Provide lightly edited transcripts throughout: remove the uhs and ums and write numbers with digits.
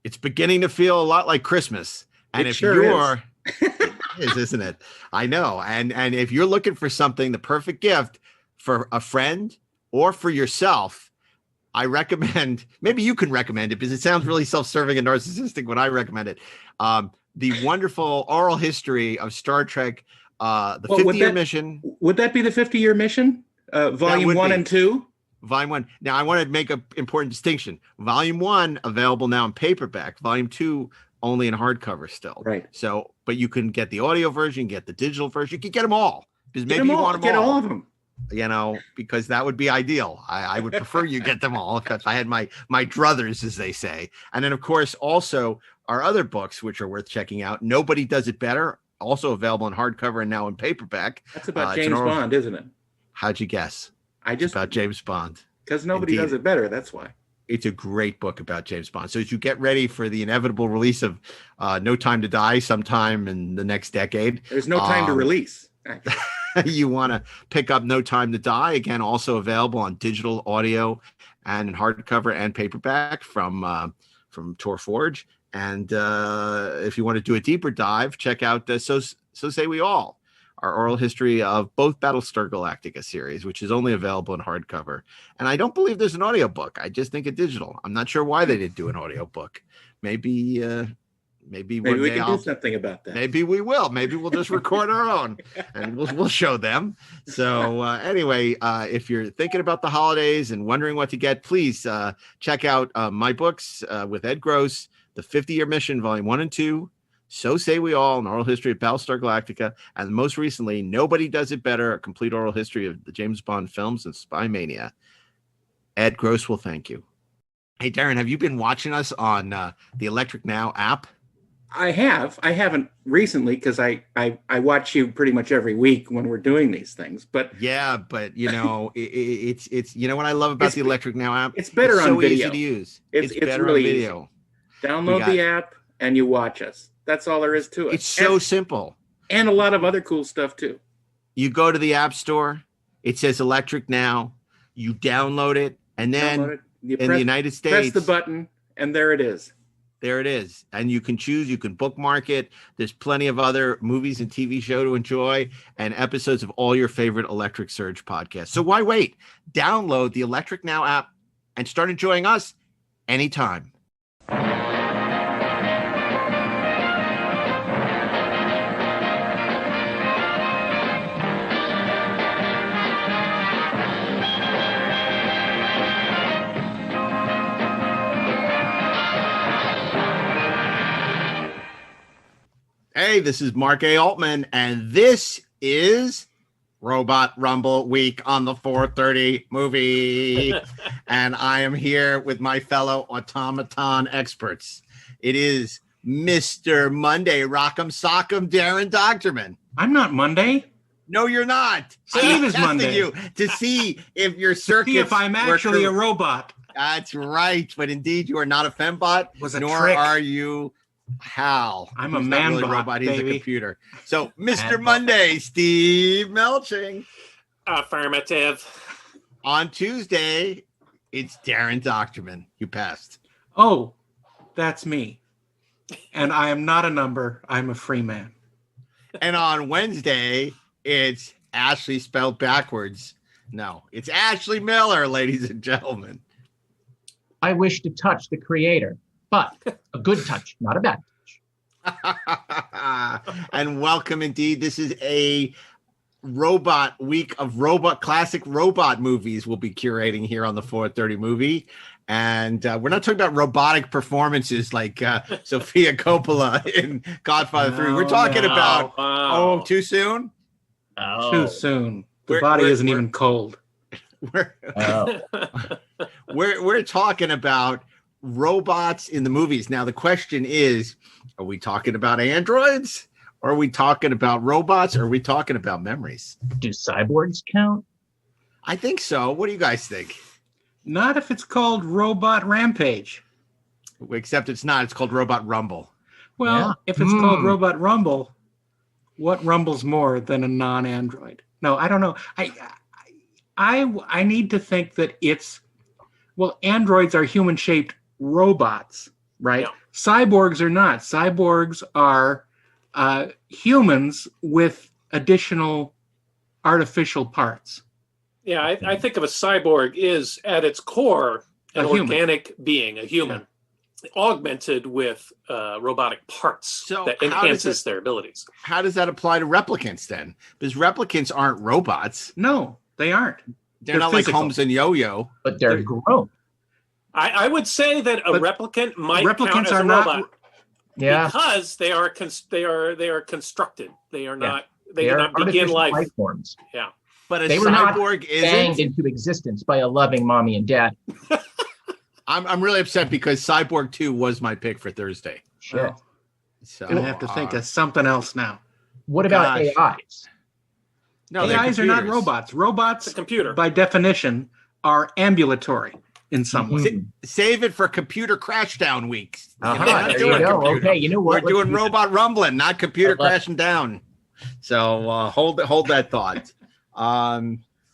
It's beginning to feel a lot like Christmas. And It if sure you're, it is, isn't it? I know. And if you're looking for something, the perfect gift for a friend or for yourself, I recommend, maybe you can recommend it because it sounds really self-serving and narcissistic when I recommend it. The wonderful oral history of Star Trek, the 50-year mission. Would that be the 50-year mission? Volume 1 and 2? Volume 1. Now, I want to make an important distinction. Volume 1 available now in paperback. Volume 2 only in hardcover still. Right. So, but you can get the audio version, get the digital version. You can get them all because maybe you want them get all. all of them. You know, because that would be ideal. I would prefer you get them all if I had my druthers, as they say. And then, of course, also our other books, which are worth checking out. Nobody Does It Better, also available in hardcover and now in paperback. That's about James Bond, isn't it? How'd you guess? It's about James Bond. Because nobody does it better. That's why. It's a great book about James Bond. So as you get ready for the inevitable release of No Time to Die sometime in the next decade. There's no time to release. You want to pick up No Time to Die, again, also available on digital, audio, and in hardcover and paperback from Tor Forge. And if you want to do a deeper dive, check out So Say We All, our oral history of both Battlestar Galactica series, which is only available in hardcover. And I don't believe there's an audiobook. I just think a digital. I'm not sure why they didn't do an audiobook. Maybe we can do something about that. Maybe we will. Maybe we'll just record our own and we'll show them. So anyway, if you're thinking about the holidays and wondering what to get, please check out my books with Ed Gross, The 50-Year Mission, Volume 1 and 2, So Say We All, an oral history of Battlestar Galactica, and most recently, Nobody Does It Better, a complete oral history of the James Bond films and Spy Mania. Ed Gross will thank you. Hey, Darren, have you been watching us on the Electric Now app? I have. I haven't recently because I watch you pretty much every week when we're doing these things. But yeah, but you know, it's you know what I love about the Electric Now app? It's better on video. Easy to use. It's better really on video. Easy. Download the app and you watch us. That's all there is to it. It's so simple. And a lot of other cool stuff too. You go to the App Store, it says Electric Now, you download it, and then in the United States, press the button, and there it is. There it is. And you can choose, you can bookmark it. There's plenty of other movies and TV show to enjoy and episodes of all your favorite Electric Surge podcasts. So why wait? Download the Electric Now app and start enjoying us anytime. Hey, this is Mark A. Altman, and this is Robot Rumble Week on the 430 movie. And I am here with my fellow automaton experts. It is Mr. Monday, Rock'em Sock'em, Darren Doctorman. I'm not Monday. No, you're not. Steve is Monday. You to see if your circuits. See if I'm actually a robot. That's right. But indeed, you are not a fembot, nor are you Hal. I'm a man really robot. He's baby. A computer. So, Mr. Monday, Steve Melching. Affirmative. On Tuesday, it's Darren Doctorman. You passed. Oh, that's me. And I am not a number. I'm a free man. And on Wednesday, it's Ashley spelled backwards. No, it's Ashley Miller, ladies and gentlemen. I wish to touch the creator, but a good touch, not a bad touch. And welcome indeed. This is a robot week of classic robot movies we'll be curating here on the 430 movie. And we're not talking about robotic performances like Sofia Coppola in Godfather 3. We're talking about, too soon? Oh. Too soon. The body isn't even cold. We're talking about robots in the movies. Now, the question is, are we talking about androids? Or are we talking about robots? Or are we talking about memories? Do cyborgs count? I think so. What do you guys think? Not if it's called Robot Rampage. Except it's not. It's called Robot Rumble. Well, if it's called Robot Rumble, what rumbles more than a non-android? No, I don't know. I need to think that androids are human-shaped robots, right? Yeah. Cyborgs are not. Cyborgs are humans with additional artificial parts. Yeah, I think of a cyborg is at its core an A human. organic being, a human, augmented with robotic parts So that how does enhances their abilities. How does that apply to replicants then? Because replicants aren't robots. No, they aren't. They're not physical. like Holmes and Yo-Yo. But they're grown. I would say that a But replicant might count replicants as are a not. robot Yeah. because they are constructed. They are not. They They do are not begin artificial life. forms. Yeah. But a They were not cyborg banged isn't. into existence by a loving mommy and dad. I'm really upset because Cyborg 2 was my pick for Thursday. Shit. Well, So I'm gonna have to think of something else now. What about Gosh. AIs? no, they're AIs are not computers. robots. It's Robots, a computer. by definition, are ambulatory in some way. Mhm. Save it for computer crashdown weeks. You know, Uh-huh, we're not there doing you go. computer. Okay, you know what? We're doing Let's- robot rumbling, not computer I love it. crashing down. So hold that thought.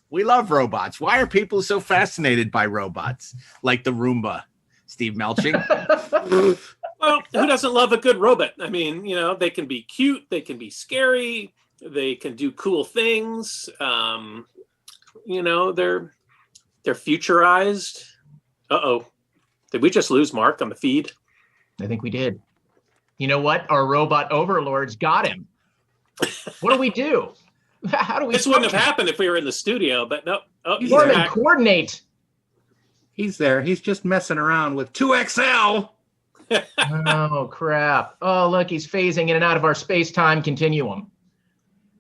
We love robots. Why are people so fascinated by robots like the Roomba, Steve Melching? Well, who doesn't love a good robot? I mean, they can be cute, they can be scary, they can do cool things. They're futurized. Uh-oh. Did we just lose Mark on the feed? I think we did. You know what? Our robot overlords got him. What do we do? How do we? This wouldn't have function? happened if we were in the studio, but no. Oh, he's Norman, back. coordinate. He's there. He's just messing around with 2XL. Oh crap! Oh look, he's phasing in and out of our space-time continuum.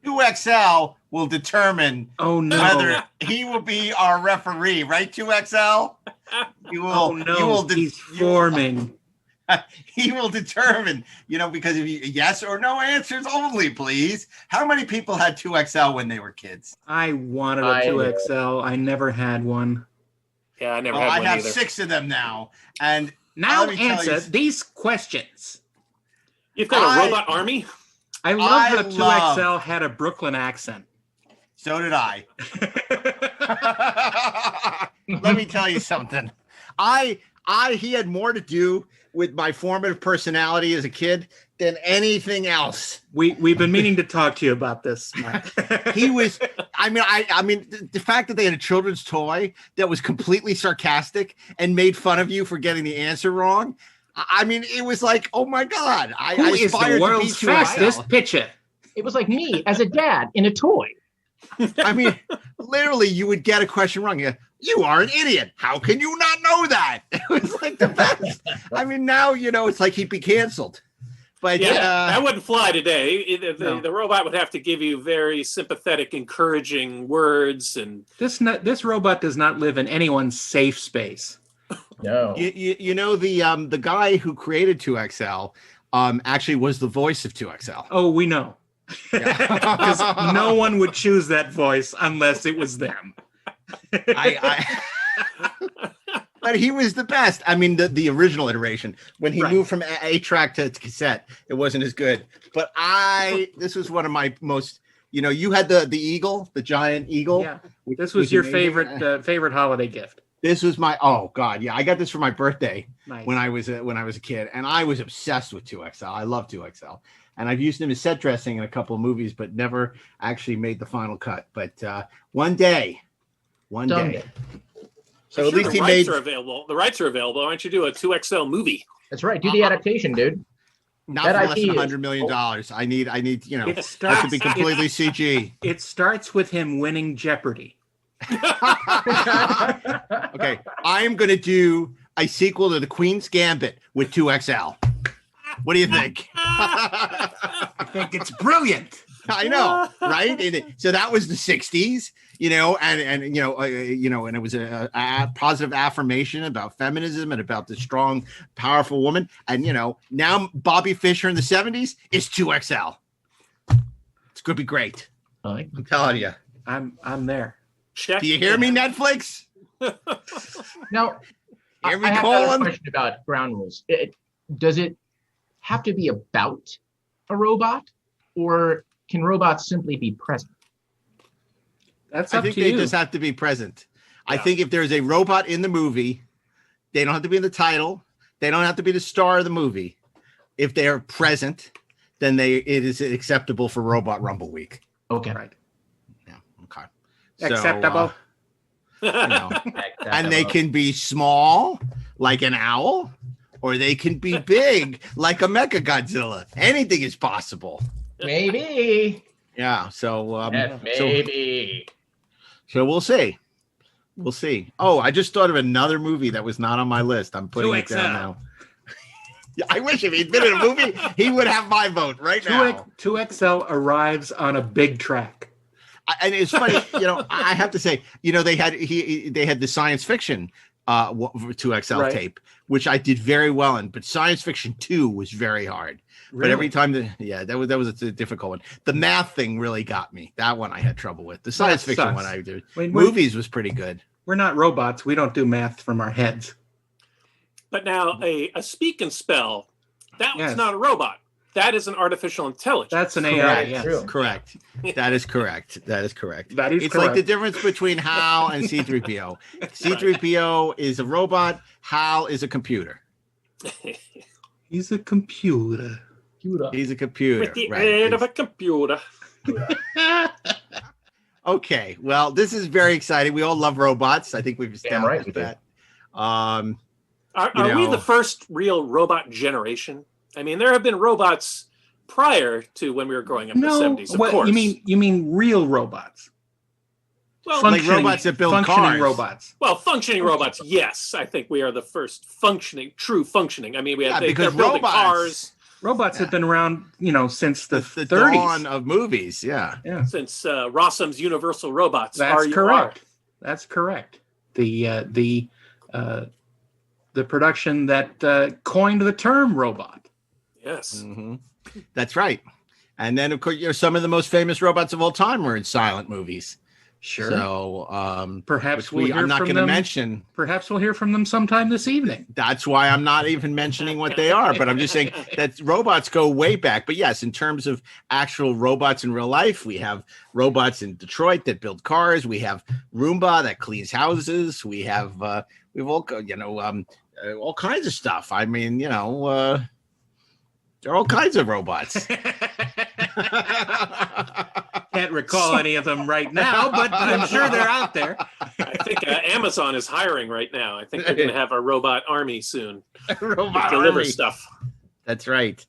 2XL will determine Oh no! whether he will be our referee, right? 2XL. He will. Oh no! He will, He's forming. he will determine. Because if you yes or no answers only, please. How many people had 2XL when they were kids? I wanted a 2XL. I never had one. Yeah, I never Well, had I one have either. 6 of them now, and Now let me tell answer you- these questions. You've got a I- robot army? I love I how 2XL had a Brooklyn accent. so did I. Let me tell you something. He had more to do with my formative personality as a kid than anything else. We've been meaning to talk to you about this, Mark. He was, I mean, the fact that they had a children's toy that was completely sarcastic and made fun of you for getting the answer wrong. I mean, it was like, oh my God, I Who is aspired the to world's be 2XL. fastest pitcher? It was like me as a dad in a toy. I mean, literally, you would get a question wrong. You are an idiot. How can you not know that? It was like the best. I mean, now, it's like he'd be canceled. But Yeah, that wouldn't fly today. No. The robot would have to give you very sympathetic, encouraging words. And This robot does not live in anyone's safe space. No. the guy who created 2XL actually was the voice of 2XL. Oh, we know. Yeah. Because no one would choose that voice unless it was them. But he was the best. I mean, the original iteration. When he Right. moved from a track to cassette, it wasn't as good. But this was one of my most. You had the eagle, the giant eagle. Yeah. which This was your amazing. favorite holiday gift. This was my. Oh God, yeah! I got this for my birthday Nice. when I was a kid, and I was obsessed with 2XL. I love 2XL, and I've used him as set dressing in a couple of movies, but never actually made the final cut. But one day. Someday. So I'm at sure least the he rights made. are available. The rights are available. Why don't you do a 2XL movie? That's right. Do the adaptation, dude. Not That for less IP than is- $100 million. I need, It that to starts, be completely CG. it starts with him winning Jeopardy. Okay, I am going to do a sequel to The Queen's Gambit with 2XL. What do you think? I think it's brilliant. I know, right? So that was the '60s, and it was a positive affirmation about feminism and about the strong, powerful woman. And now Bobby Fischer in the '70s is 2XL. It's going to be great. Like, I'm telling you. I'm there. Check. Do you hear me, Netflix? now, Here we I have go another on. question about ground rules. Does it have to be about a robot, or can robots simply be present? That's I up think to they you. just have to be present. I Yeah. think if there's a robot in the movie, they don't have to be in the title. They don't have to be the star of the movie. If they are present, then it is acceptable for Robot Rumble Week. Okay. Right. Yeah. Okay. Acceptable. You know, and they can be small, like an owl, or they can be big, like a Mecha Godzilla. Anything is possible. Maybe. Yeah. So Maybe. So we'll see. We'll see. Oh, I just thought of another movie that was not on my list. I'm putting it down now. Yeah, I wish if he'd been in a movie, he would have my vote right now. 2XL arrives on a big track. And it's funny, I have to say, they had the science fiction 2XL Right. tape, which I did very well in, but science fiction 2 was very hard. Really? But every time that was a difficult one. The math thing really got me. That one I had trouble with. The science fiction sucks. one I did. Wait, Movies was pretty good. We're not robots. We don't do math from our heads. But now a speak and spell, that was Yes. not a robot. That is an artificial intelligence. That's an AI. Correct. Yes. True. Correct. That is correct. That is correct. That is It's correct. like the difference between HAL and C3PO. C3PO is a robot. HAL is a computer. He's a computer. He's a computer. With the right. aid of a computer. Okay. Well, this is very exciting. We all love robots. I think we've Damn right established we do. that. Are You we know- the first real robot generation? I mean, there have been robots prior to when we were growing up in the No, 70s, of what course. you mean real robots? Well, Like robots that build functioning cars. robots. well, functioning robots, yes. I think we are the first true functioning. I mean, Yeah, they're because building robots- cars Robots have been around, since the the 30s. dawn of movies. Yeah. Yeah, since Rossum's Universal Robots. that's RUR. correct. That's correct. The production that coined the term robot. Yes. Mhm. That's right. And then, of course, some of the most famous robots of all time were in silent movies. Sure. So, Perhaps which I'm not going to mention. Perhaps we'll hear from them sometime this evening. That's why I'm not even mentioning what they are, but I'm just saying that robots go way back. But yes, in terms of actual robots in real life, we have robots in Detroit that build cars. We have Roomba that cleans houses. We have we've all all kinds of stuff. I mean, there are all kinds of robots. Can't recall any of them right now, but I'm sure they're out there. I think Amazon is hiring right now. I think they're going to have a robot army soon Robot to deliver army. stuff. That's right.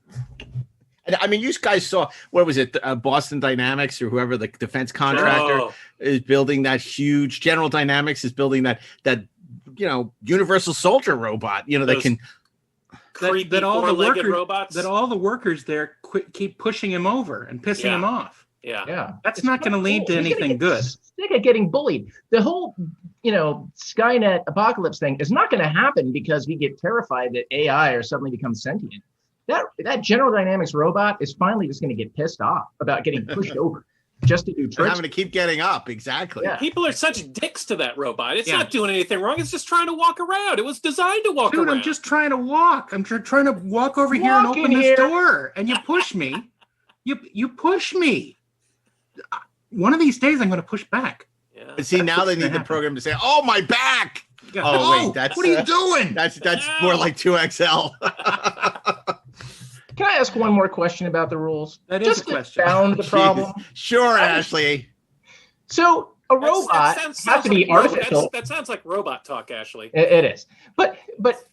And I mean, you guys saw, what was it? Boston Dynamics or whoever the defense contractor Oh, is building that huge. General Dynamics is building that Universal Soldier robot. That Those can. creepy that all the four-legged workers robots. that all the workers there keep pushing him over and pissing Yeah. him off. Yeah. Yeah. That's It's not going to lead to He's gonna anything get good. Sick of getting bullied. The whole, Skynet apocalypse thing is not going to happen because we get terrified that AI or suddenly becomes sentient. That General Dynamics robot is finally just going to get pissed off about getting pushed over just to do They're tricks. having to keep getting up. Exactly. Yeah. People are such dicks to that robot. It's Yeah. not doing anything wrong. It's just trying to walk around. It was designed to walk Dude, around. I'm just trying to walk. I'm trying to walk over here and Walk open in this here. door, and you push me. You push me. One of these days, I'm going to push back. Yeah. And see, now they need the program to say, "Oh, my back." Oh, wait, that's what are you doing? That's more like 2XL. Can I ask one more question about the rules? That is just a question. to found the problem. Sure, Ashley. So a robot has to be artificial. That sounds like robot talk, Ashley. It is, but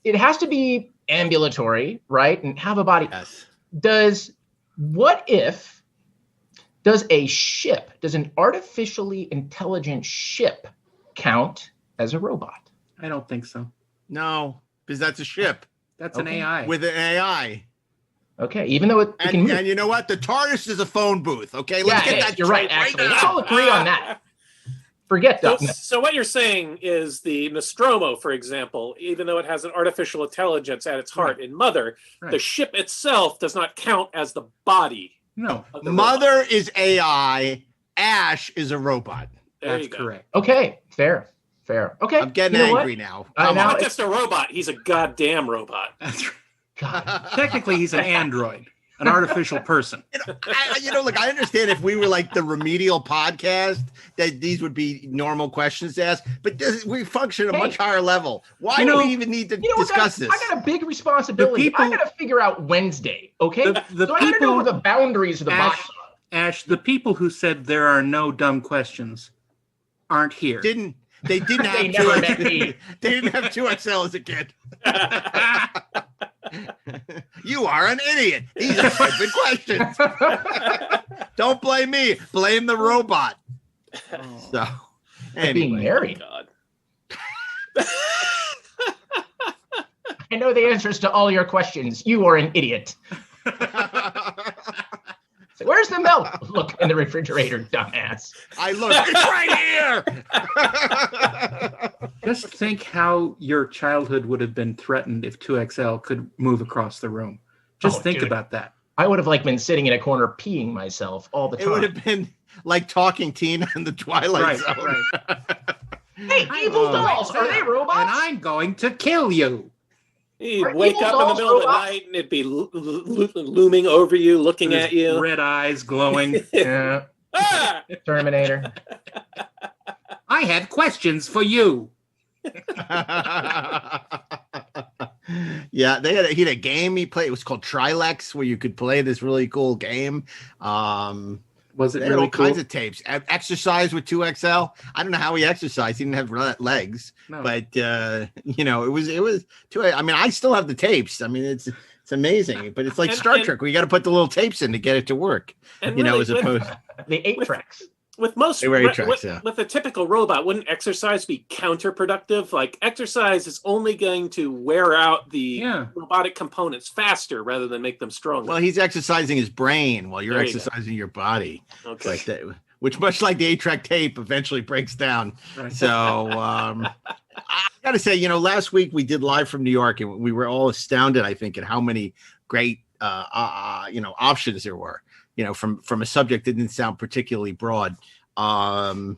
it has to be ambulatory, right, and have a body. Yes. Does an artificially intelligent ship count as a robot? I don't think so. No, because that's a ship That's an Okay. AI. with an AI. Okay, even though it can move. And you know what? The TARDIS is a phone booth. Okay, Yeah, let's get it is. that You're right, straight actually. now. Let's all agree on that. Forget So, that. so what you're saying is the Nostromo, for example, even though it has an artificial intelligence at its heart in Mother, Right. the ship itself does not count as the body No, of the Mother robot. is AI. Ash is a robot. There that's you go. correct. Okay, fair. Okay. I'm getting you know angry what? now. I Come know. on. Not just a robot, he's a goddamn robot. That's right. God. Technically, he's an android. an artificial person. Look, I understand if we were like the remedial podcast that these would be normal questions to ask, but we function at a much higher level. Why do we even need to discuss this? I got a big responsibility. I got to figure out Wednesday, okay? So I got to know where the boundaries of the box are. Ash, the people who said there are no dumb questions aren't here. They didn't have They never met me. They didn't have 2XL as a kid. You are an idiot. These are stupid questions. Don't blame me. Blame the robot. So, anyway. Being married. God. I know the answers to all your questions. You are an idiot. So where's the milk? Look in the refrigerator, dumbass. I look. It's right here. Just think how your childhood would have been threatened if 2XL could move across the room. Just think about that. I would have been sitting in a corner peeing myself all the time. It would have been like talking Tina in the Twilight Zone. Right. Hey, evil dolls, are they robots? And I'm going to kill you. You'd wake up in the middle of the night and it'd be looming over you, looking at you. Red eyes glowing. Yeah. Terminator. I had questions for you. Yeah, he had a game he played. It was called Trilex, where you could play this really cool game. Was it they had really all kinds of tapes? Exercise with 2XL. I don't know how he exercised. He didn't have legs, but it was too. I mean, I still have the tapes. I mean, it's amazing, but it's like Star Trek. We got to put the little tapes in to get it to work. And as opposed the 8 tracks. With most with a typical robot, wouldn't exercise be counterproductive? Like exercise is only going to wear out the robotic components faster rather than make them stronger. Well, he's exercising his brain while you're exercising your body. Okay. Like that, which much like the 8-track tape eventually breaks down. Right. So I got to say, last week we did live from New York and we were all astounded, I think, at how many great options there were. From a subject that didn't sound particularly broad. And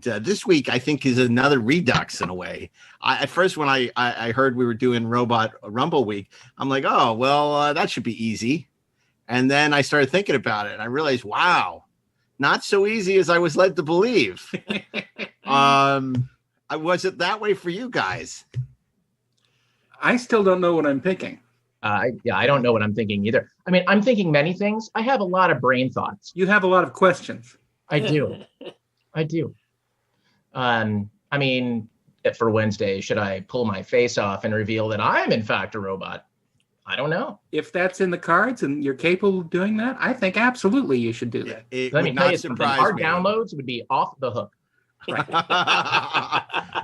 this week, I think, is another redux in a way. At first, when I heard we were doing Robot Rumble Week, I'm like, oh, well, that should be easy. And then I started thinking about it, and I realized, wow, not so easy as I was led to believe. Was it that way for you guys? I still don't know what I'm picking. I don't know what I'm thinking either. I mean, I'm thinking many things. I have a lot of brain thoughts. You have a lot of questions. I do. I mean, for Wednesday, should I pull my face off and reveal that I am in fact a robot? I don't know. If that's in the cards and you're capable of doing that, I think absolutely you should do that. Let me tell you something. Our downloads would be off the hook.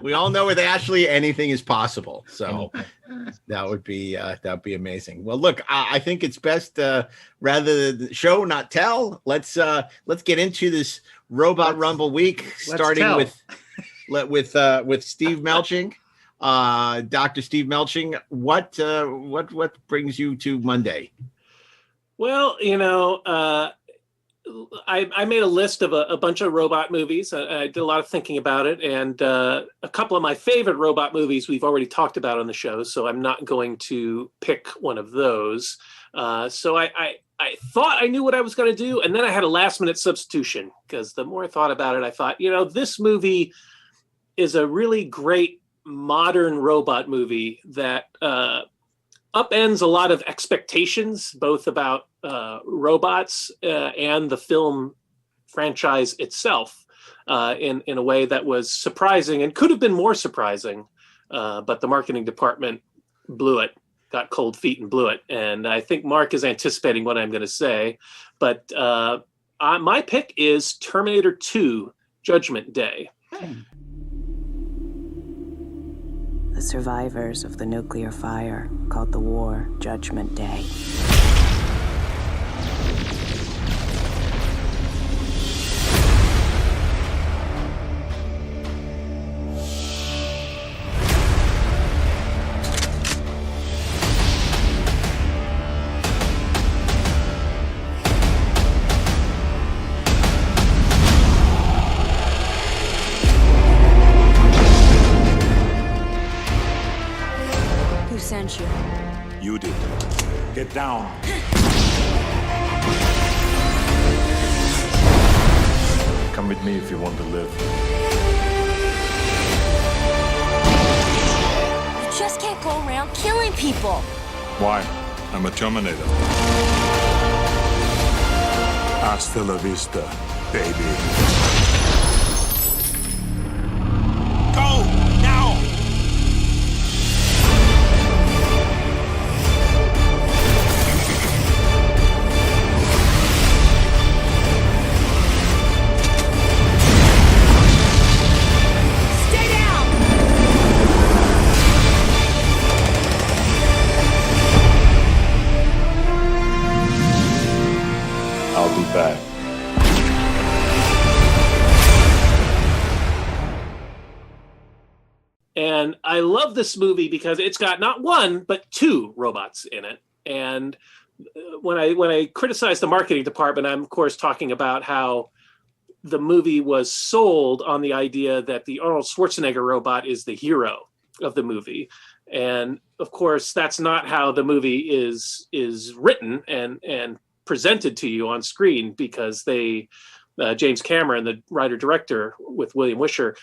We all know with Ashley anything is possible, so that would be amazing. Well, look, I think it's best rather than show not tell. Let's get into this Robot Rumble week, starting with Steve Melching, Dr. Steve Melching. What brings you to Monday? Well, I made a list of a bunch of robot movies. I did a lot of thinking about it, and a couple of my favorite robot movies we've already talked about on the show, so I'm not going to pick one of those. So I thought I knew what I was going to do, and then I had a last-minute substitution, because the more I thought about it, I thought, this movie is a really great modern robot movie that upends a lot of expectations, both about robots and the film franchise itself in a way that was surprising and could have been more surprising, but the marketing department blew it, got cold feet and blew it. And I think Mark is anticipating what I'm going to say, but my pick is Terminator 2, Judgment Day. The survivors of the nuclear fire called the war Judgment Day. You did. Get down. Come with me if you want to live. You just can't go around killing people. Why? I'm a Terminator. Hasta la vista, baby. Go! Now! Stay down! I'll be back. And I love this movie because it's got not one, but two robots in it. And when I criticize the marketing department, I'm of course talking about how the movie was sold on the idea that the Arnold Schwarzenegger robot is the hero of the movie. And of course, that's not how the movie is written and presented to you on screen, because James Cameron, the writer-director with William Wisher,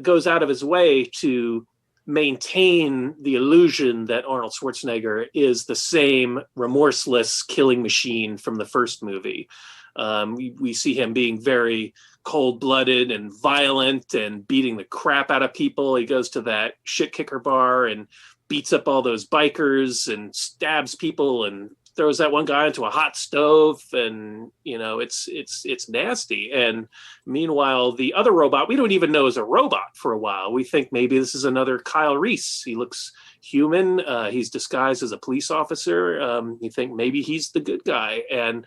goes out of his way to maintain the illusion that Arnold Schwarzenegger is the same remorseless killing machine from the first movie. We see him being very cold-blooded and violent and beating the crap out of people. He goes to that shit kicker bar and beats up all those bikers and stabs people and throws that one guy into a hot stove, and it's nasty. And meanwhile, the other robot we don't even know is a robot for a while. We think maybe this is another Kyle Reese. He looks human. He's disguised as a police officer. You think maybe he's the good guy, and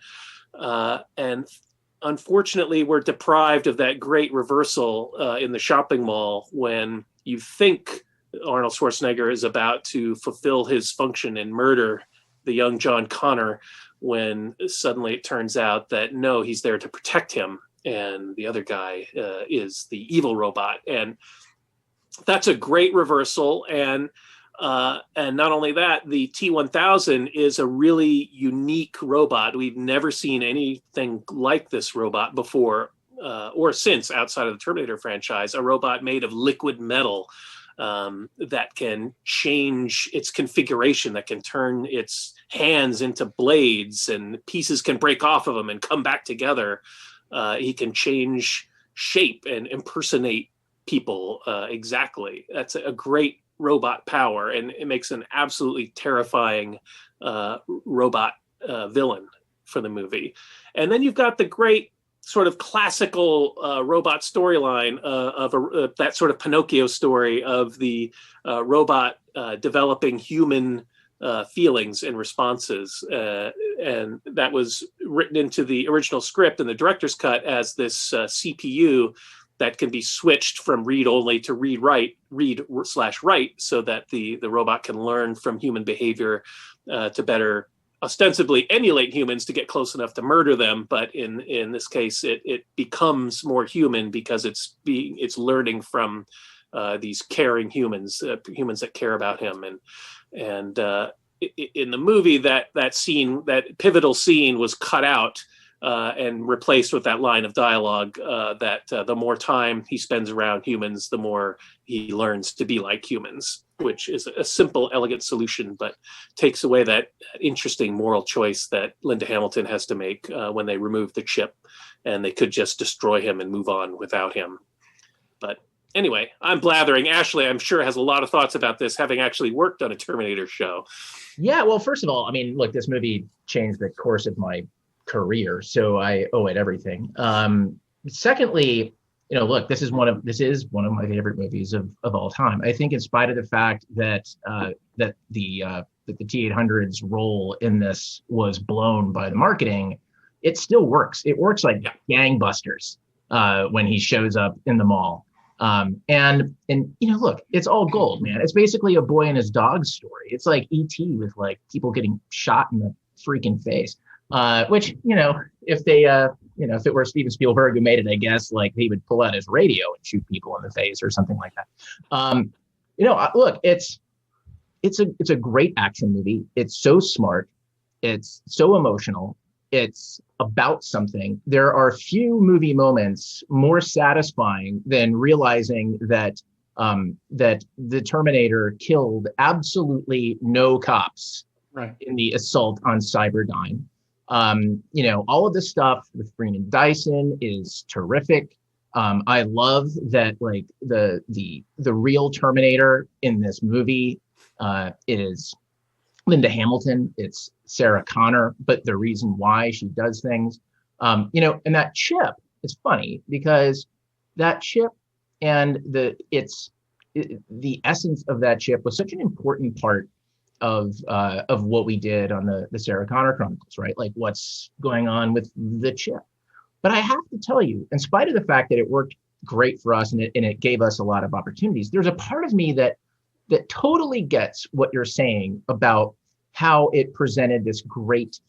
unfortunately, we're deprived of that great reversal in the shopping mall when you think Arnold Schwarzenegger is about to fulfill his function and murder the young John Connor, when suddenly it turns out that no, he's there to protect him, and the other guy is the evil robot. And that's a great reversal. And not only that, the T-1000 is a really unique robot. We've never seen anything like this robot before or since outside of the Terminator franchise, a robot made of liquid metal that can change its configuration, that can turn its hands into blades, and pieces can break off of them and come back together. He can change shape and impersonate people exactly. That's a great robot power, and it makes an absolutely terrifying robot villain for the movie. And then you've got the great sort of classical robot storyline of that sort of Pinocchio story of the robot developing human feelings and responses. And that was written into the original script and the director's cut as this CPU that can be switched from read only to read/write, so that the robot can learn from human behavior to better ostensibly emulate humans to get close enough to murder them. But in this case, it becomes more human because it's learning from these caring humans, humans that care about him. And in the movie, that scene, that pivotal scene, was cut out and replaced with that line of dialogue that the more time he spends around humans, the more he learns to be like humans, which is a simple, elegant solution, but takes away that interesting moral choice that Linda Hamilton has to make when they remove the chip, and they could just destroy him and move on without him. But anyway, I'm blathering. Ashley, I'm sure, has a lot of thoughts about this, having actually worked on a Terminator show. Yeah, well, first of all, I mean, look, this movie changed the course of my career, so I owe it everything. Secondly, look, this is one of my favorite movies of all time. I think, in spite of the fact that the T-800's role in this was blown by the marketing, it still works. It works like gangbusters when he shows up in the mall. And look, it's all gold, man. It's basically a boy and his dog story. It's like E.T. with like people getting shot in the freaking face. Which, if it were Steven Spielberg who made it, I guess like he would pull out his radio and shoot people in the face or something like that. Look, it's a great action movie. It's so smart. It's so emotional. it's about something. There are few movie moments more satisfying than realizing that that the Terminator killed absolutely no cops in the assault on Cyberdyne. All of this stuff with Freeman Dyson is terrific. I love that, like, the real Terminator in this movie is Linda Hamilton. It's Sarah Connor, but the reason why she does things, and that chip is funny because that chip and the essence of that chip was such an important part of what we did on the Sarah Connor Chronicles, right? Like, what's going on with the chip. But I have to tell you, in spite of the fact that it worked great for us and it gave us a lot of opportunities, there's a part of me that totally gets what you're saying about how it presented this great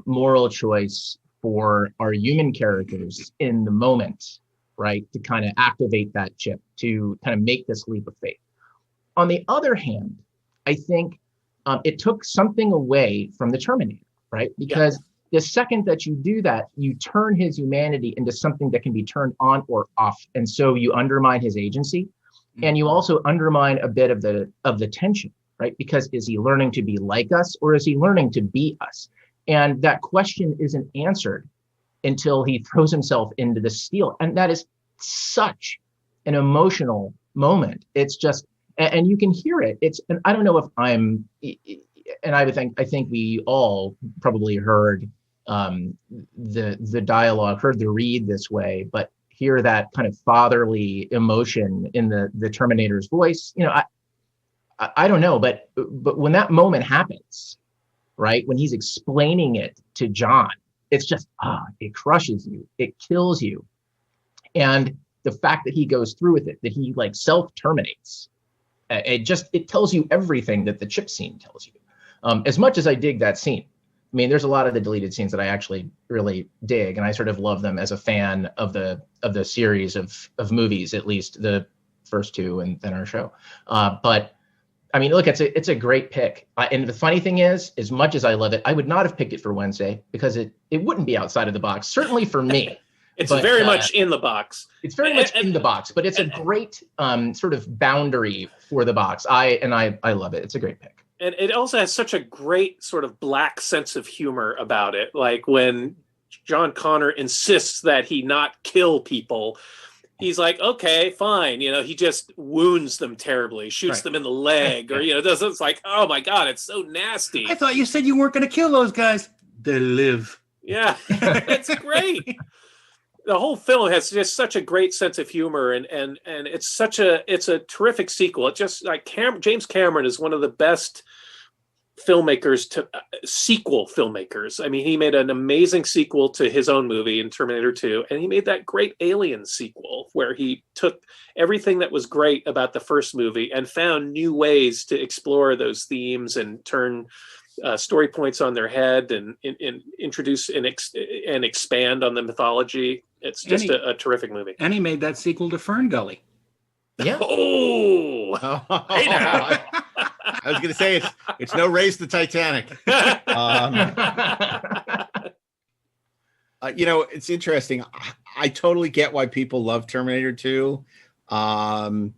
moral choice for our human characters in the moment, right? To kind of activate that chip, to kind of make this leap of faith. On the other hand, I think it took something away from the Terminator, right? Because the second that you do that, you turn his humanity into something that can be turned on or off. And so you undermine his agency. And you also undermine a bit of the tension, right? Because is he learning to be like us, or is he learning to be us? And that question isn't answered until he throws himself into the steel. And that is such an emotional moment. It's just, and you can hear it. And I don't know if I think we all probably heard the dialogue, heard the read this way, but hear that kind of fatherly emotion in the Terminator's voice. I don't know, but when that moment happens, right, when he's explaining it to John, it's just it crushes you, it kills you. And the fact that he goes through with it, that he like self-terminates, it tells you everything that the chip scene tells you. As much as I dig that scene, I mean, there's a lot of the deleted scenes that I actually really dig, and I sort of love them as a fan of the series of movies, at least the first two and then our show. But I mean, look, it's a great pick. And the funny thing is, as much as I love it, I would not have picked it for Wednesday because it wouldn't be outside of the box, certainly for me. It's very much in the box. It's very much in the box, but it's a great sort of boundary for the box. I love it. It's a great pick. And it also has such a great sort of black sense of humor about it. Like when John Connor insists that he not kill people, he's like, okay, fine. He just wounds them terribly, shoots them in the leg, or, it's like, oh my God, it's so nasty. I thought you said you weren't going to kill those guys. They live. Yeah, it's great. The whole film has just such a great sense of humor, and it's a terrific sequel. It's just like James Cameron is one of the best sequel filmmakers. I mean, he made an amazing sequel to his own movie in Terminator 2, and he made that great Alien sequel where he took everything that was great about the first movie and found new ways to explore those themes and turn story points on their head and introduce and expand on the mythology. It's just a terrific movie. And he made that sequel to Fern Gully. Yeah. Hey now. I was going to say it's no Race to Titanic. It's interesting. I totally get why people love Terminator 2. I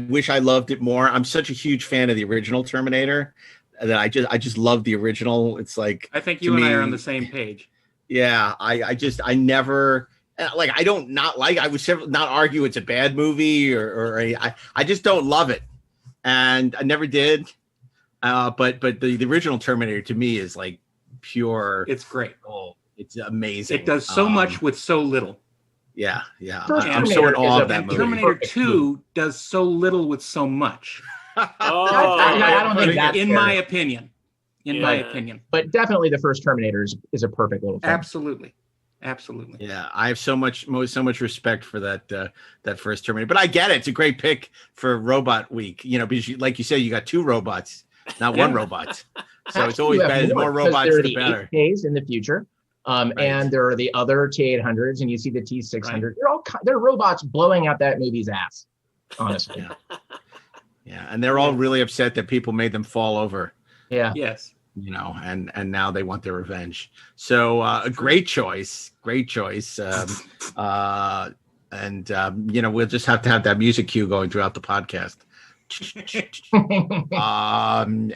wish I loved it more. I'm such a huge fan of the original Terminator that I just love the original. It's like, I think you and I are on the same page. Yeah, I never like. I don't not like. I would not argue it's a bad movie I just don't love it, and I never did. But the original Terminator to me is like pure. It's great. Oh, it's amazing. It does so much with so little. Yeah. I'm so in awe of that movie. Terminator 2 does so little with so much. I don't think that's in my opinion. In my opinion. But definitely the first Terminator is a perfect little film. Absolutely. Yeah, I have so much respect for that first Terminator. But I get it. It's a great pick for Robot Week. Because like you said, you got two robots, not one robot. So it's always better. The more robots, the better. There are the 8Ks in the future. And there are the other T800s, and you see the T600. Right. They're robots blowing out that movie's ass, honestly. Yeah, and they're all really upset that people made them fall over. Yeah. Yes. you know, and now they want their revenge. So a great choice. You know, we'll just have to have that music cue going throughout the podcast.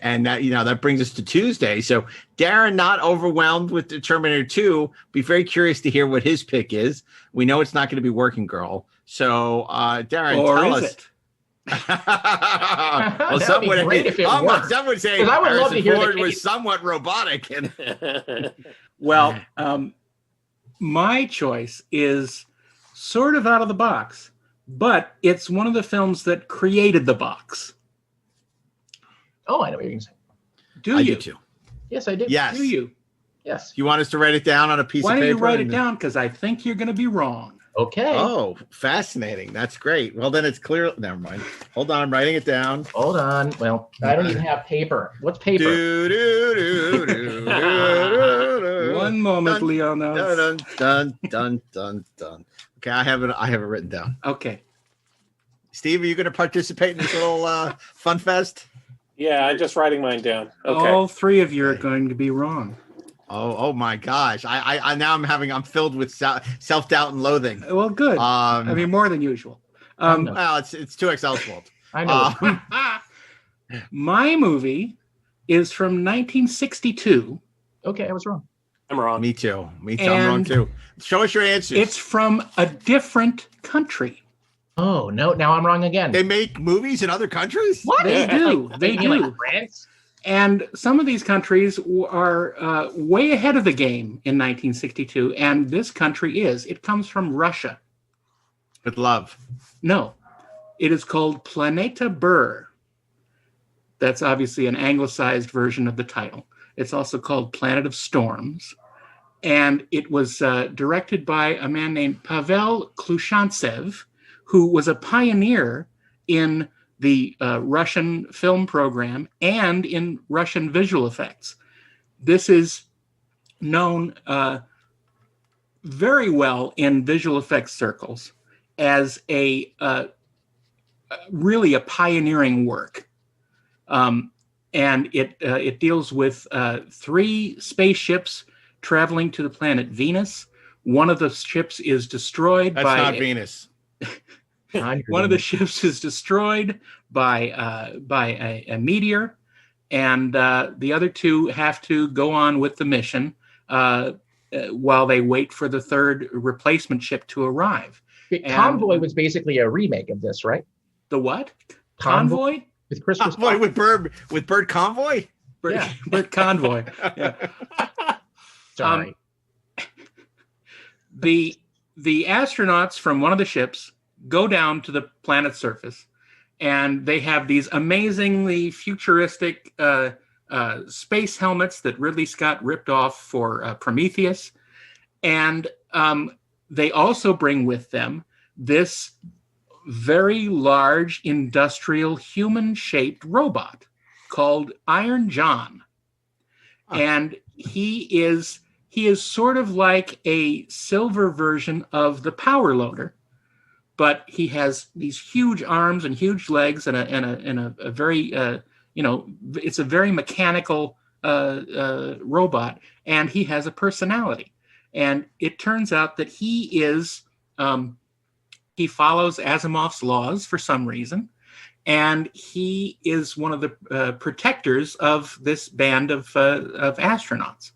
And that, you know, that brings us to Tuesday. So Darren, not overwhelmed with the Terminator 2, be very curious to hear what his pick is. We know it's not going to be Working Girl. So Darren, Or tell is us. it? Well, some would say I would love to hear Ford the was case. somewhat robotic. And Well, my choice is sort of out of the box, but it's one of the films that created the box. Oh, I know what you're going to say. Do I you? do too. Yes, I do. Yes. Do you? Yes. You want us to write it down on a piece Why of don't paper? you write it and- down? Because I think you're going to be wrong. Okay. Oh, fascinating. That's great. Well, then it's clear. Never mind. Hold on. I'm writing it down. Hold on. Well, I don't even have paper. What's paper? Do, do, do, do, do, do. One moment, Dun, Leonos. dun. Okay, I have it written down. Okay. Steve, are you going to participate in this little fun fest? Yeah, I'm just writing mine down. Okay. All three of you are going to be wrong. Oh my gosh! I now I'm filled with self doubt and loathing. Well, good. I mean, more than usual. Well, it's 2XL's fault. I know. My movie is from 1962. Okay, I was wrong. I'm wrong. Me too. I'm wrong And too. Show us your answers. It's from a different country. Oh, no. Now I'm wrong again. They make movies in other countries. What? They do. They You mean do. like France? And some of these countries are way ahead of the game in 1962. And this country is. It comes from Russia. With love. No, it is called Planeta Burr. That's obviously an anglicized version of the title. It's also called Planet of Storms. And it was directed by a man named Pavel Klushantsev, who was a pioneer in the Russian film program and in Russian visual effects. This is known very well in visual effects circles as really a pioneering work. And it deals with 3 spaceships traveling to the planet Venus. One of the ships is destroyed That's by not Venus. one of the ships is destroyed by a meteor, and the other 2 have to go on with the mission while they wait for the 3rd replacement ship to arrive. Convoy was basically a remake of this, right? The what? Convoy? Convoy? With Christmas. Convoy with Bird Convoy. Yeah. Bert Convoy. Yeah. Sorry. The astronauts from one of the ships go down to the planet's surface, and they have these amazingly futuristic space helmets that Ridley Scott ripped off for Prometheus. And they also bring with them this very large industrial human-shaped robot called Iron John. And he is sort of like a silver version of the Power Loader, but he has these huge arms and huge legs and a very it's a very mechanical robot, and he has a personality. And it turns out that he follows Asimov's laws for some reason, and he is one of the protectors of this band of astronauts.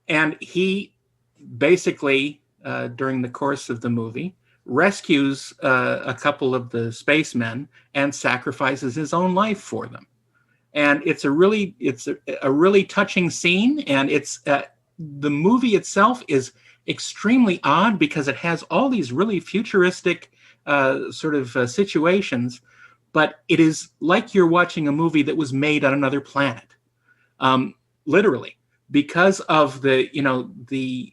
And he basically, during the course of the movie, rescues a couple of the spacemen and sacrifices his own life for them. And it's a really touching scene. And it's the movie itself is extremely odd because it has all these really futuristic situations, but it is like you're watching a movie that was made on another planet, literally, because of the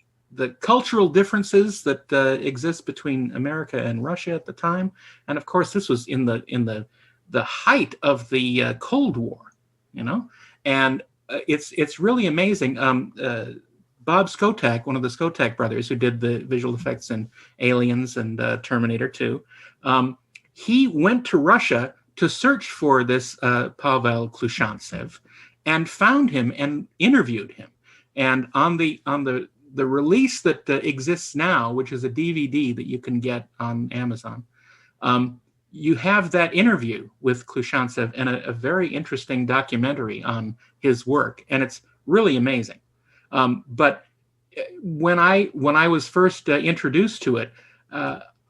cultural differences that exist between America and Russia at the time. And of course, this was in the height of the Cold War, and it's really amazing. Bob Skotak, one of the Skotak brothers who did the visual effects in Aliens and Terminator 2, he went to Russia to search for this Pavel Klushantsev, and found him and interviewed him. And on the release that exists now, which is a DVD that you can get on Amazon, you have that interview with Klushantsev and a very interesting documentary on his work, and it's really amazing. But when I was first introduced to it,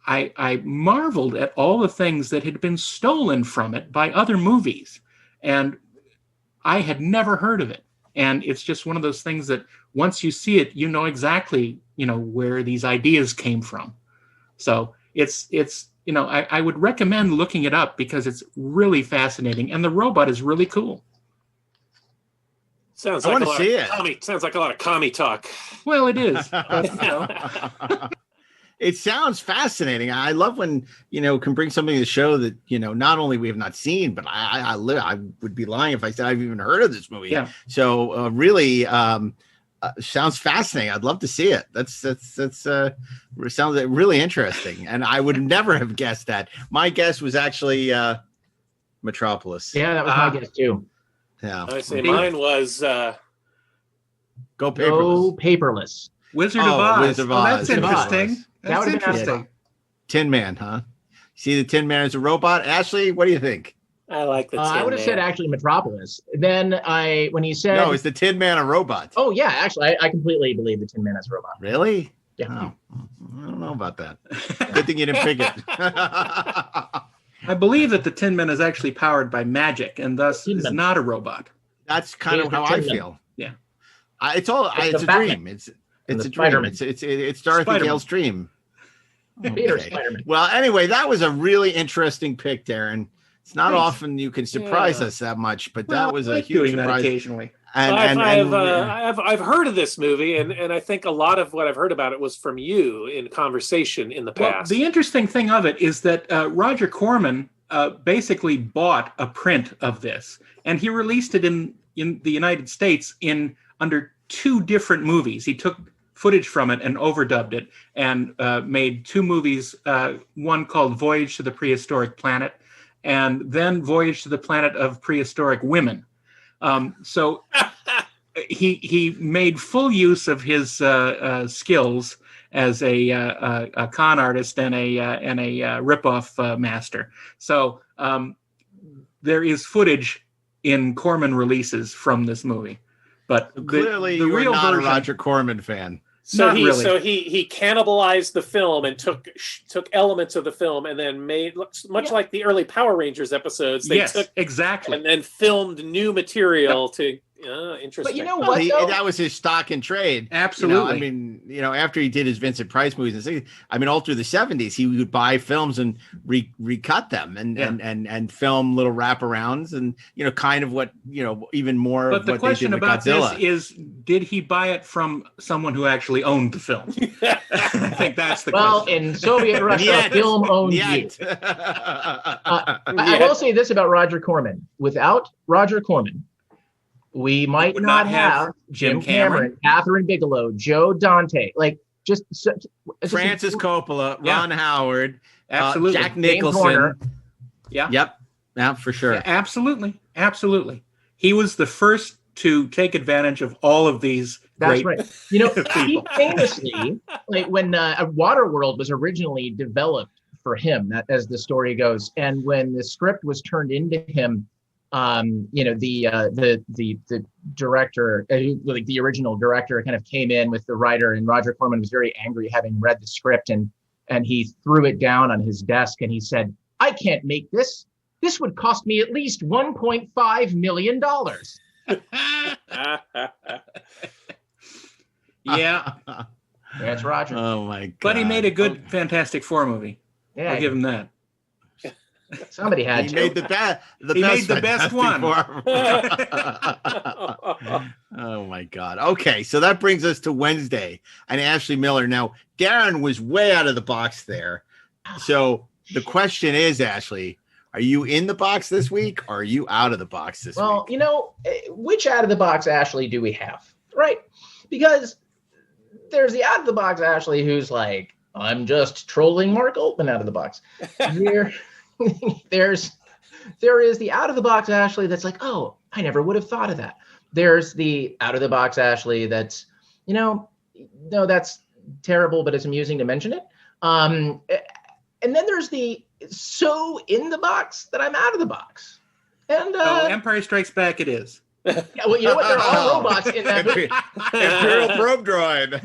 I marveled at all the things that had been stolen from it by other movies, and I had never heard of it. And it's just one of those things that once you see it, you know exactly, where these ideas came from. So it's I would recommend looking it up because it's really fascinating, and the robot is really cool. Sounds like a lot of commie talk. Well, it is. It sounds fascinating. I love when, can bring something to the show that, not only we have not seen, but I would be lying if I said I've even heard of this movie. Yeah. So really sounds fascinating. I'd love to see it. That sounds really interesting. And I would never have guessed that. My guess was actually Metropolis. Yeah, that was my guess too. Yeah. I say mine was Go Paperless. Go Paperless. Wizard of Oz. Wizard of Oz. That's interesting. That That's would have been interesting. Tin Man, huh? See the Tin Man as a robot? Ashley, what do you think? I like the Tin I would have said actually Metropolis. Then when he said No, is the Tin Man a robot? Oh yeah, actually I completely believe the Tin Man is a robot. Really? Yeah. Oh, I don't know about that. Good thing you didn't pick it. I believe that the Tin Man is actually powered by magic and thus is not a robot. That's kind of how I feel. Yeah. It's a dream. It's a dream. It's Dorothy Gale's dream. Peter Okay. Spider-Man. Well, anyway, that was a really interesting pick, Darren. It's not often you can surprise us that much, but that was a huge doing that surprise. occasionally. I've heard of this movie, and I think a lot of what I've heard about it was from you in conversation in the past. Well, the interesting thing of it is that Roger Corman basically bought a print of this, and he released it in the United States under two different movies. He took footage from it and overdubbed it and made two movies, one called Voyage to the Prehistoric Planet and then Voyage to the Planet of Prehistoric Women. So he made full use of his skills as a con artist and a ripoff master. So there is footage in Corman releases from this movie. But clearly, the real not version, a Roger Corman fan. So he cannibalized the film and took elements of the film and then made much like the early Power Rangers episodes. They took exactly, and then filmed new material to. Interesting. But you know what? That was his stock and trade. Absolutely. After he did his Vincent Price movies, all through the 70s, he would buy films and recut them and film little wraparounds and kind of what even more. But of the what question they did with about Godzilla. this is, did he buy it from someone who actually owned the film? I think that's the question. Well, in Soviet Russia, film owned you. I will say this about Roger Corman: without Roger Corman, we might not have Jim Cameron, Catherine Bigelow, Joe Dante, Francis Coppola, Ron Howard, absolutely, Jack Nicholson. Yeah, for sure. Yeah, absolutely. He was the first to take advantage of all of these. That's great right. He famously, when Waterworld was originally developed for him, as the story goes, and when the script was turned into him. The director, the original director, kind of came in with the writer, and Roger Corman was very angry having read the script, and he threw it down on his desk and he said, "I can't make this. This would cost me at least $1.5 million." Yeah, that's Roger. Oh my God! But he made a good Fantastic Four movie. Yeah, I'll give him that. Somebody had he to. Made the best one. Oh my God. Okay, so that brings us to Wednesday and Ashley Miller. Now, Darren was way out of the box there. So the question is, Ashley, are you in the box this week or are you out of the box this week? Well, which out of the box Ashley do we have? Right? Because there's the out of the box Ashley who's like, I'm just trolling Mark Altman out of the box. There is the out of the box Ashley that's like, oh, I never would have thought of that. there's the out of the box Ashley that's, no, that's terrible, but it's amusing to mention it. And then there's the so in the box that I'm out of the box. And Empire Strikes Back it is. Yeah, well, you know what? There are robots in that movie. Imperial probe droid.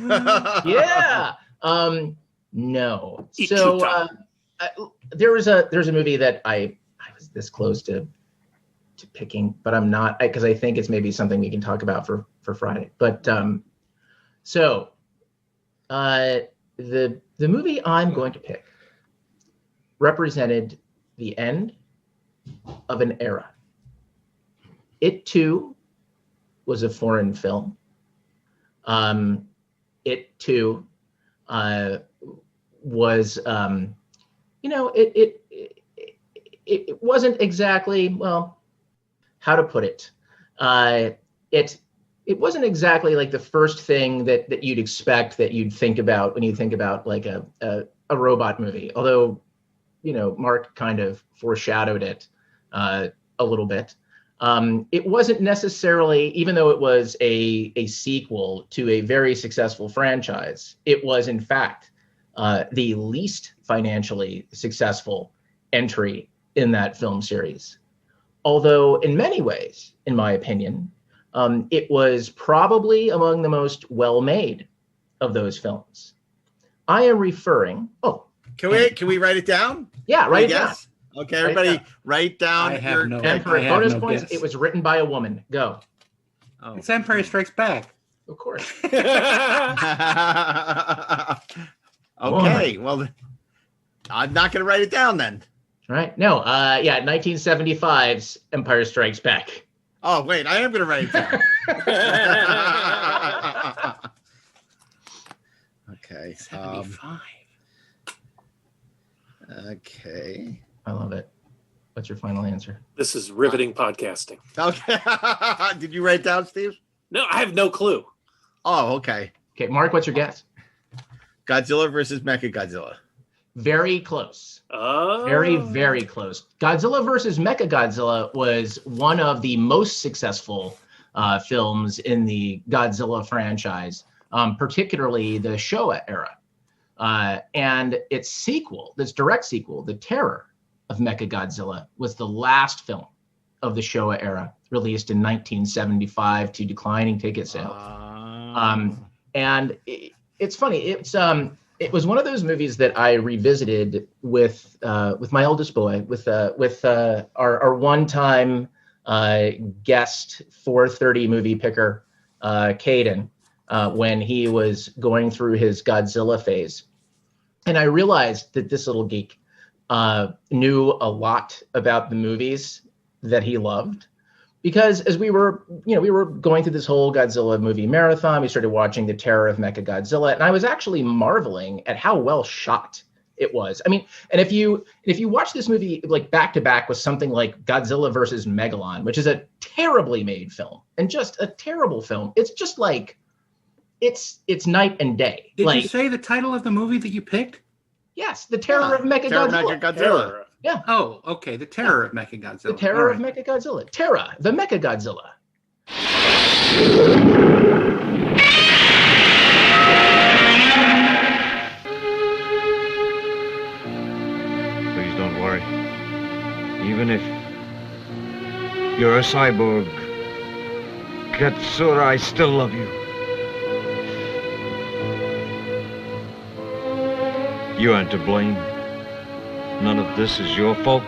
Yeah. No. So there's a movie that I was this close to picking, but I'm not, because I think it's maybe something we can talk about for Friday. But the movie I'm going to pick represented the end of an era. It too was a foreign film. It too was, it wasn't exactly, well, how to put it? It wasn't exactly like the first thing that you'd expect, that you'd think about when you think about like a robot movie. Although, Mark kind of foreshadowed it a little bit. It wasn't necessarily, even though it was a sequel to a very successful franchise, it was in fact the least financially successful entry in that film series. Although in many ways, in my opinion, it was probably among the most well-made of those films. I am referring, Can we write it down? Yeah, write it down. Okay, everybody, write down. And for bonus points, it was written by a woman. Go. Oh. It's Empire Strikes Back. Of course. Okay, well, I'm not going to write it down then. Right? No, 1975's Empire Strikes Back. Oh, wait, I am going to write it down. Okay. 75. Okay. I love it. What's your final answer? This is riveting podcasting. Okay. Did you write it down, Steve? No, I have no clue. Oh, okay. Okay, Mark, what's your guess? Godzilla versus Mechagodzilla. Very close. Oh. Very, very close. Godzilla versus Mechagodzilla was one of the most successful films in the Godzilla franchise, particularly the Showa era. And its sequel, this direct sequel, The Terror of Mechagodzilla, was the last film of the Showa era, released in 1975 to declining ticket sales. And it's funny. It was one of those movies that I revisited with my oldest boy, with our one-time guest 430 movie picker, Caden, when he was going through his Godzilla phase. And I realized that this little geek knew a lot about the movies that he loved, because as we were going through this whole Godzilla movie marathon, we started watching The Terror of Mechagodzilla, and I was actually marveling at how well shot it was. I mean, and if you watch this movie like back to back with something like Godzilla versus Megalon, which is a terribly made film and just a terrible film, it's just like it's night and day. Did you say the title of the movie that you picked? Yes, The Terror of Mechagodzilla. Terror. Yeah. Oh, okay. The Terror of Mechagodzilla. The Terror of Mechagodzilla. Terra, the Mechagodzilla. Please don't worry. Even if you're a cyborg, Katsura, I still love you. You aren't to blame. None of this is your fault.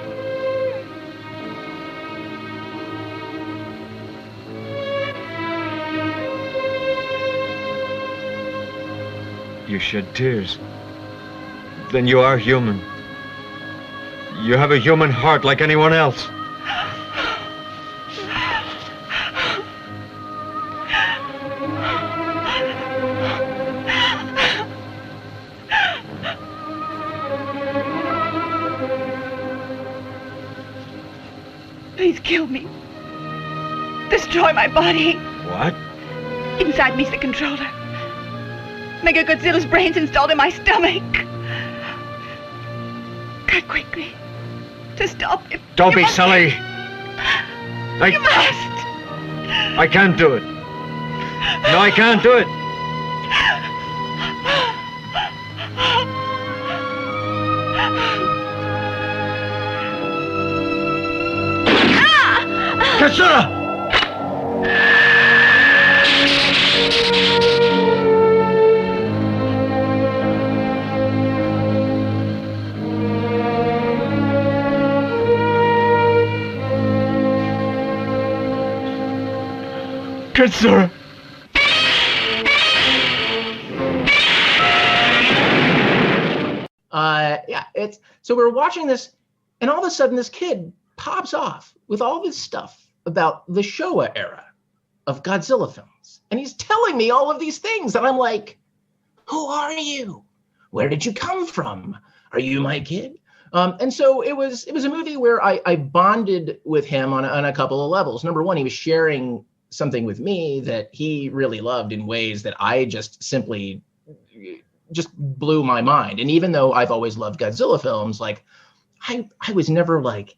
You shed tears. Then you are human. You have a human heart like anyone else. Please kill me. Destroy my body. What? Inside me's the controller. Mechagodzilla's brain's installed in my stomach. Cut quickly. To stop him. Don't be silly. You must. I can't do it. No, I can't do it. Katsura! Katsura! Yeah, it's so we're watching this, and all of a sudden this kid pops off with all this stuff about the Showa era of Godzilla films, and he's telling me all of these things, and I'm like, "Who are you? Where did you come from? Are you my kid?" And so it was a movie where I bonded with him on a couple of levels. Number one, he was sharing something with me that he really loved in ways that I just simply blew my mind. And even though I've always loved Godzilla films, like I was never like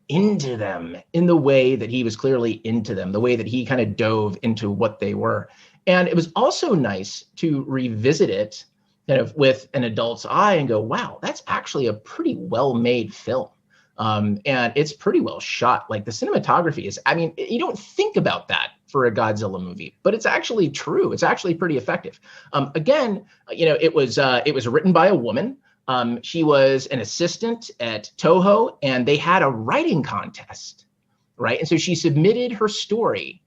into them in the way that he was clearly into them, the way that he kind of dove into what they were. And it was also nice to revisit it kind of with an adult's eye and go, wow, that's actually a pretty well-made film. And it's pretty well shot. Like the cinematography is, I mean, you don't think about that for a Godzilla movie, but it's actually true. It's actually pretty effective. Again, it was written by a woman. She was an assistant at Toho, and they had a writing contest, right? And so she submitted her story,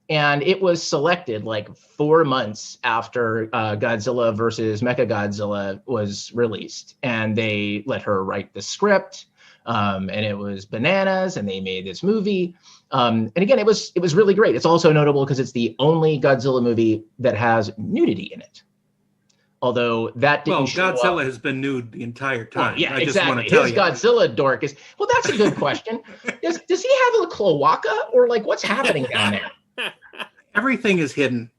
and it was selected like 4 months after Godzilla versus Mechagodzilla was released, and they let her write the script. And it was bananas, and they made this movie. And again, it was really great. It's also notable because it's the only Godzilla movie that has nudity in it. Although that didn't show Godzilla up. has been nude the entire time. Oh, yeah, I exactly. just want to tell His you. Godzilla dork is, well, that's a good question. Does he have a cloaca, or like what's happening down there? Everything is hidden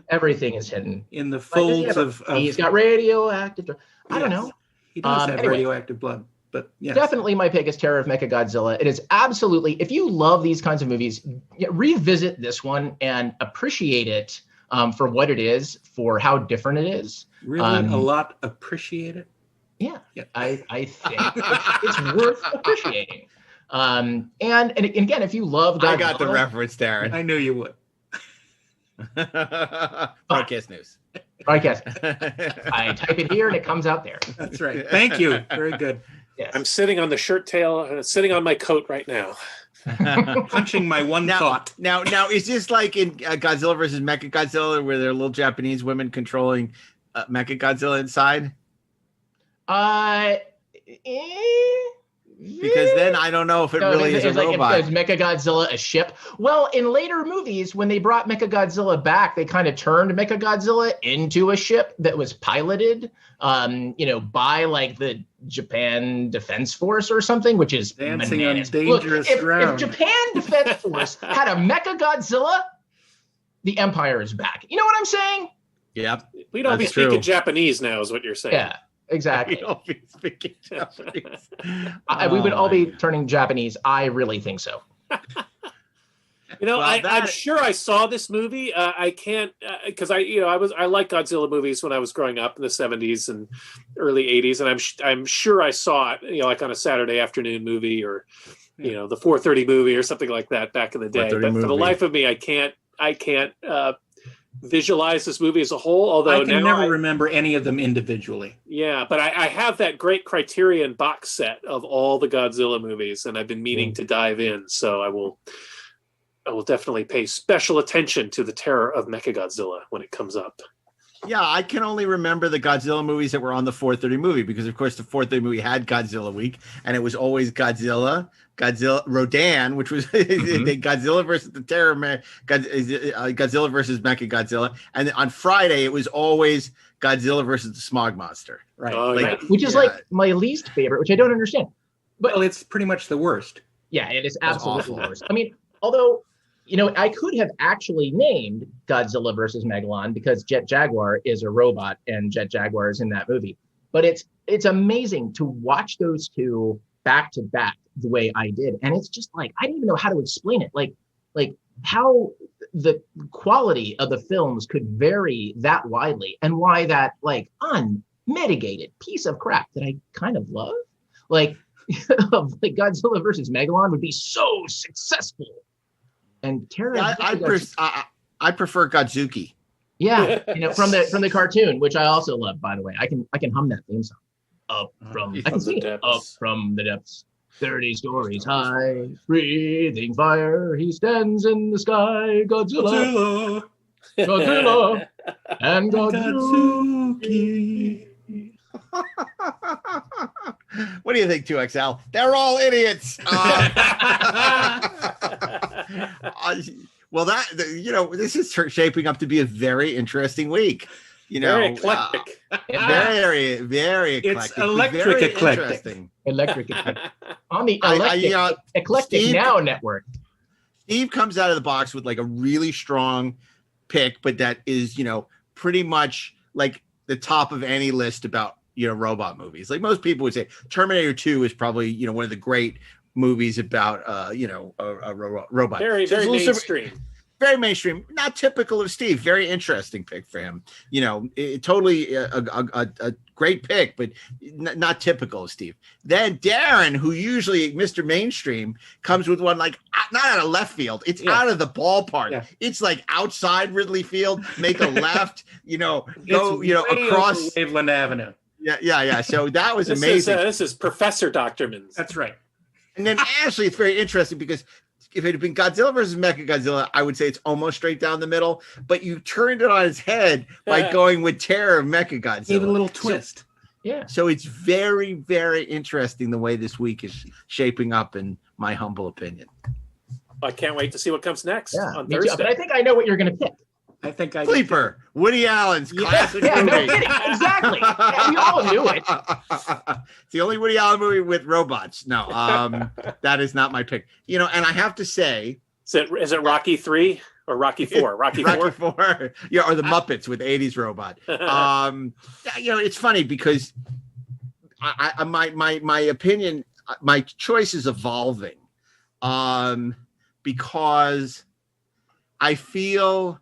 Everything is hidden. in the folds of. He's got radioactive. I don't know. He does have Anyway. radioactive blood. But yes. Definitely my pick is Terror of Mechagodzilla. It is absolutely, if you love these kinds of movies, revisit this one and appreciate it for what it is, for how different it is. Really a lot appreciate it? Yeah. I think it's worth appreciating. And again, if you love Godzilla. I got the reference, Darren. I knew you would. Broadcast news. Broadcast. I type it here and it comes out there. That's right. Thank you. Very good. Yes. I'm sitting on the shirt tail, sitting on my coat right now. Punching my one thought. Now, is this like in Godzilla versus Mechagodzilla, where there are little Japanese women controlling Mechagodzilla inside? Because then I don't know if it really is a robot. Is Mechagodzilla a ship? Well, in later movies, when they brought Mechagodzilla back, they kind of turned Mechagodzilla into a ship that was piloted, by like the Japan Defense Force or something, which is dancing bananas. on dangerous ground. If Japan Defense Force had a Mechagodzilla, the Empire is back. You know what I'm saying? Yep. We don't be speaking Japanese now, is what you're saying. Yeah. Exactly. We don't be speaking Japanese. We would all be turning Japanese. I really think so. I'm sure I saw this movie. I can't because I like Godzilla movies when I was growing up in the 70s and early 80s, and I'm sure I saw it, like on a Saturday afternoon movie or the 4:30 movie or something like that back in the day. But for the life of me, I can't visualize this movie as a whole, although I can never remember any of them individually. Yeah, but I have that great Criterion box set of all the Godzilla movies, and I've been meaning to dive in, so I will definitely pay special attention to the Terror of Mechagodzilla when it comes up. Yeah, I can only remember the Godzilla movies that were on the 4:30 movie, because of course the 4:30 movie had Godzilla Week, and it was always Godzilla Rodan, which was Godzilla versus the Terror, Godzilla versus Mechagodzilla, and on Friday it was always Godzilla versus the Smog Monster, right? Which is like my least favorite, which I don't understand. But it's pretty much the worst. Yeah, it is absolutely the worst. I mean, although I could have actually named Godzilla versus Megalon because Jet Jaguar is a robot and Jet Jaguar is in that movie. But it's amazing to watch those two back to back the way I did. And it's just like, I don't even know how to explain it. Like how the quality of the films could vary that widely, and why that like unmitigated piece of crap that I kind of love, like Godzilla versus Megalon, would be so successful. And I prefer Godzuki. Yeah, from the cartoon, which I also love, by the way. I can hum that theme song. I can sing it. Up from the depths, 30 stories high, breathing fire, he stands in the sky. Godzilla, and Godzuki. What do you think, 2XL? They're all idiots. Well, this is shaping up to be a very interesting week. Very eclectic. Very, very eclectic. It's electric eclectic. Interesting. Electric eclectic. On the Eclectic Steve, Now Network. Steve comes out of the box with like a really strong pick, but that is, pretty much like the top of any list about, robot movies. Like most people would say Terminator 2 is probably, one of the great movies about, a robot. Very, very mainstream. Very mainstream, not typical of Steve. Very interesting pick for him. Totally a great pick, but not typical of Steve. Then Darren, who usually Mr. Mainstream, comes with one like not out of left field. It's out of the ballpark. Yeah. It's like outside Ridley Field, make a left. Go across Waveland Avenue. Yeah. So that was amazing. This is Professor Doctorman. That's right. And then Ashley, it's very interesting because if it had been Godzilla versus Mechagodzilla, I would say it's almost straight down the middle. But you turned it on its head by going with Terror of Mechagodzilla. Gave it a little twist. So it's very, very interesting the way this week is shaping up, in my humble opinion. I can't wait to see what comes next on me Thursday. too, but I think I know what you're going to pick. I think I Sleeper, Woody Allen's classic movie. No kidding. Exactly. We all knew it. It's the only Woody Allen movie with robots. No, that is not my pick. And I have to say, is it Rocky 3 or Rocky 4? Rocky 4? Rocky 4. Yeah, or the Muppets with 80s robot. It's funny because my opinion, my choice is evolving, because I feel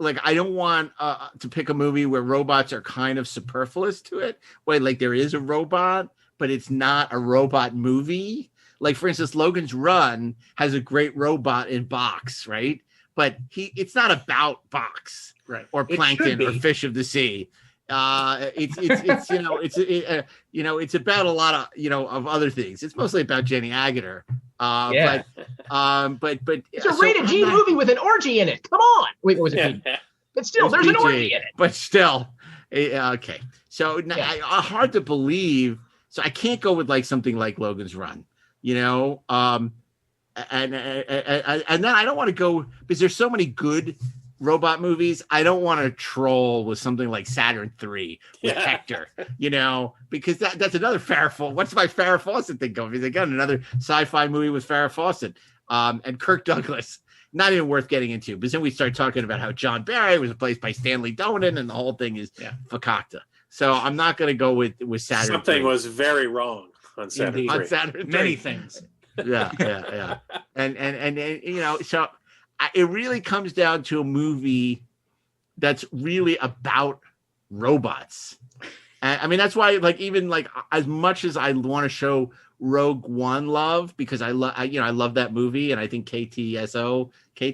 like I don't want to pick a movie where robots are kind of superfluous to it. Where like there is a robot, but it's not a robot movie. Like for instance, Logan's Run has a great robot in Box, right? But it's not about Box, right? Or Plankton or Fish of the Sea. It's about a lot of of other things. It's mostly about Jenny Agutter. But it's a rated G movie with an orgy in it. Come on. Wait, was it? But still, there's an orgy in it. But still, okay. So hard to believe. So I can't go with like something like Logan's Run, and then I don't want to go because there's so many good robot movies. I don't want to troll with something like Saturn 3 with Hector, because that's another Farrah Fawcett. What's my Farrah Fawcett thing going? Because again, another sci-fi movie with Farrah Fawcett and Kirk Douglas. Not even worth getting into. But then we start talking about how John Barry was replaced by Stanley Donen, and the whole thing is fakakta. So I'm not going to go with Saturn. Something 3. was very wrong on Saturn 3. On Saturn 3. Many things. Yeah. And so it really comes down to a movie that's really about robots. And I mean, that's why, like, even like as much as I want to show Rogue One love, because I love that movie, and I think K2SO is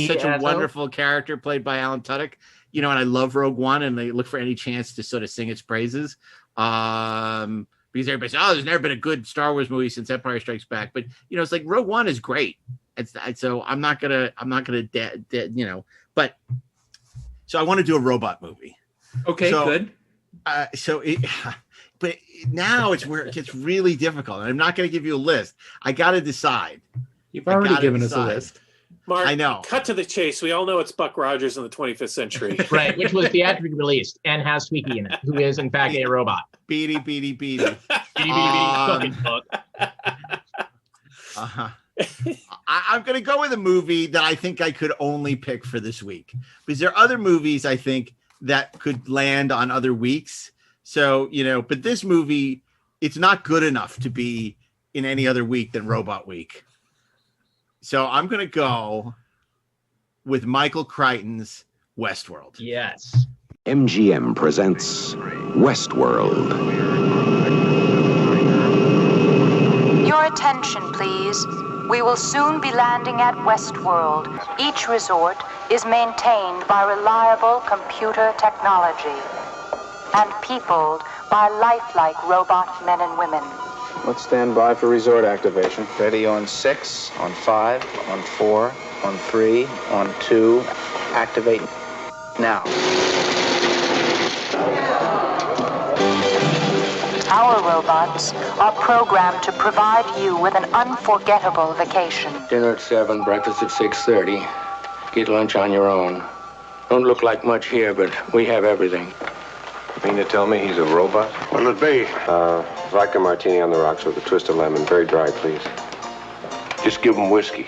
such a wonderful character played by Alan Tudyk. And I love Rogue One, and they look for any chance to sort of sing its praises. Because everybody says, there's never been a good Star Wars movie since Empire Strikes Back. But, it's like Rogue One is great. So I'm not gonna, but so I want to do a robot movie. Okay, good. But now it's where it gets really difficult. And I'm not going to give you a list. I got to decide. You've already given us a list. Mark, I know. Cut to the chase. We all know it's Buck Rogers in the 25th century. Right, which was theatrically released and has Tweaky in it, who is, in fact, a robot. Beady. Fucking book. I'm going to go with a movie that I think I could only pick for this week. Because there are other movies, I think, that could land on other weeks. So, but this movie, it's not good enough to be in any other week than Robot Week. So I'm going to go with Michael Crichton's Westworld. Yes. MGM presents Westworld. Your attention, please. We will soon be landing at Westworld. Each resort is maintained by reliable computer technology and peopled by lifelike robot men and women. Let's stand by for resort activation. Ready on 6, on 5, on 4, on 3, on 2. Activate now. Our robots are programmed to provide you with an unforgettable vacation. Dinner at 7, breakfast at 6:30. Get lunch on your own. Don't look like much here, but we have everything. You mean to tell me he's a robot? What'll it be? Vodka martini on the rocks with a twist of lemon. Very dry, please. Just give him whiskey.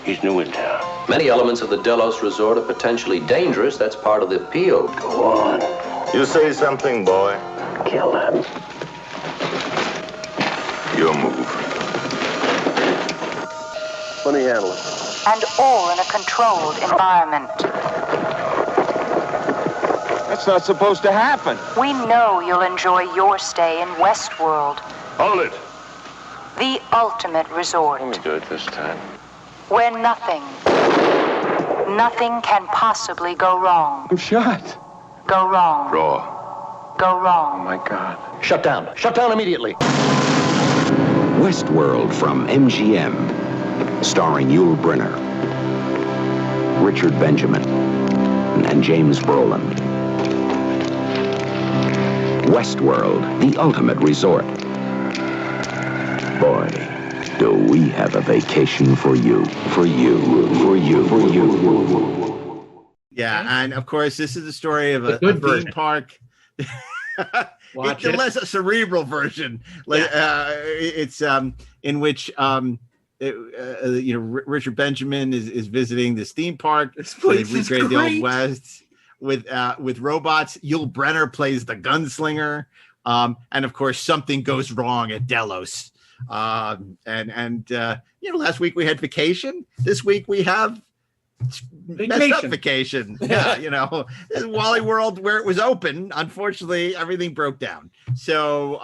He's new in town. Many elements of the Delos resort are potentially dangerous. That's part of the appeal. Go on. You say something, boy. Kill him. Your move. Let me handle it. And all in a controlled environment. That's not supposed to happen. We know you'll enjoy your stay in Westworld. Hold it. The ultimate resort. Let me do it this time. Where nothing can possibly go wrong. I'm shot. Go wrong. Raw. Go wrong. Oh, my God. Shut down. Shut down immediately. Westworld from MGM, starring Yul Brynner, Richard Benjamin, and James Brolin. Westworld, the ultimate resort. Boy, do we have a vacation for you, for you, for you, for you. Yeah, and of course, this is the story of a theme park. It's the less cerebral version. It's in which Richard Benjamin is visiting this theme park. This place is recreate the Old great. West with robots. Yul Brynner plays the gunslinger, and of course, something goes wrong at Delos. Last week we had vacation. This week we have messed up vacation. Yeah, Wally World, where it was open, unfortunately everything broke down. So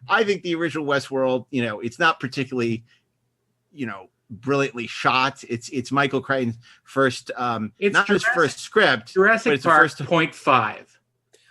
I think the original Westworld, it's not particularly brilliantly shot. It's Michael Crichton's first it's not his first script, Jurassic but it's Park the first 0.5.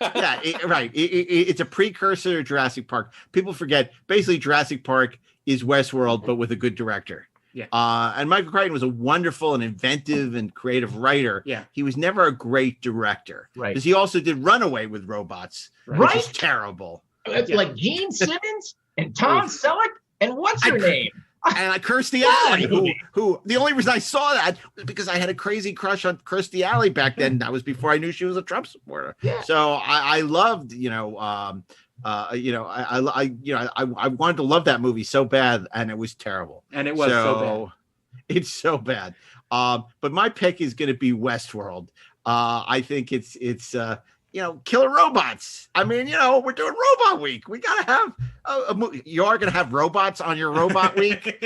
Yeah, right. It's a precursor to Jurassic Park. People forget basically Jurassic Park is Westworld, but with a good director. Yeah. And Michael Crichton was a wonderful and inventive and creative writer. Yeah. He was never a great director. Right. Because he also did Runaway with robots, which is terrible. It's like Gene Simmons and Tom Selleck and what's her name? And Kirstie Alley, who the only reason I saw that was because I had a crazy crush on Kirstie Alley back then. That was before I knew she was a Trump supporter. Yeah. So I loved, I wanted to love that movie so bad, and it was terrible. And it was so bad. It's so bad. But my pick is going to be Westworld. I think it's killer robots. I mean, we're doing Robot Week. We got to have a movie. You are going to have robots on your Robot Week.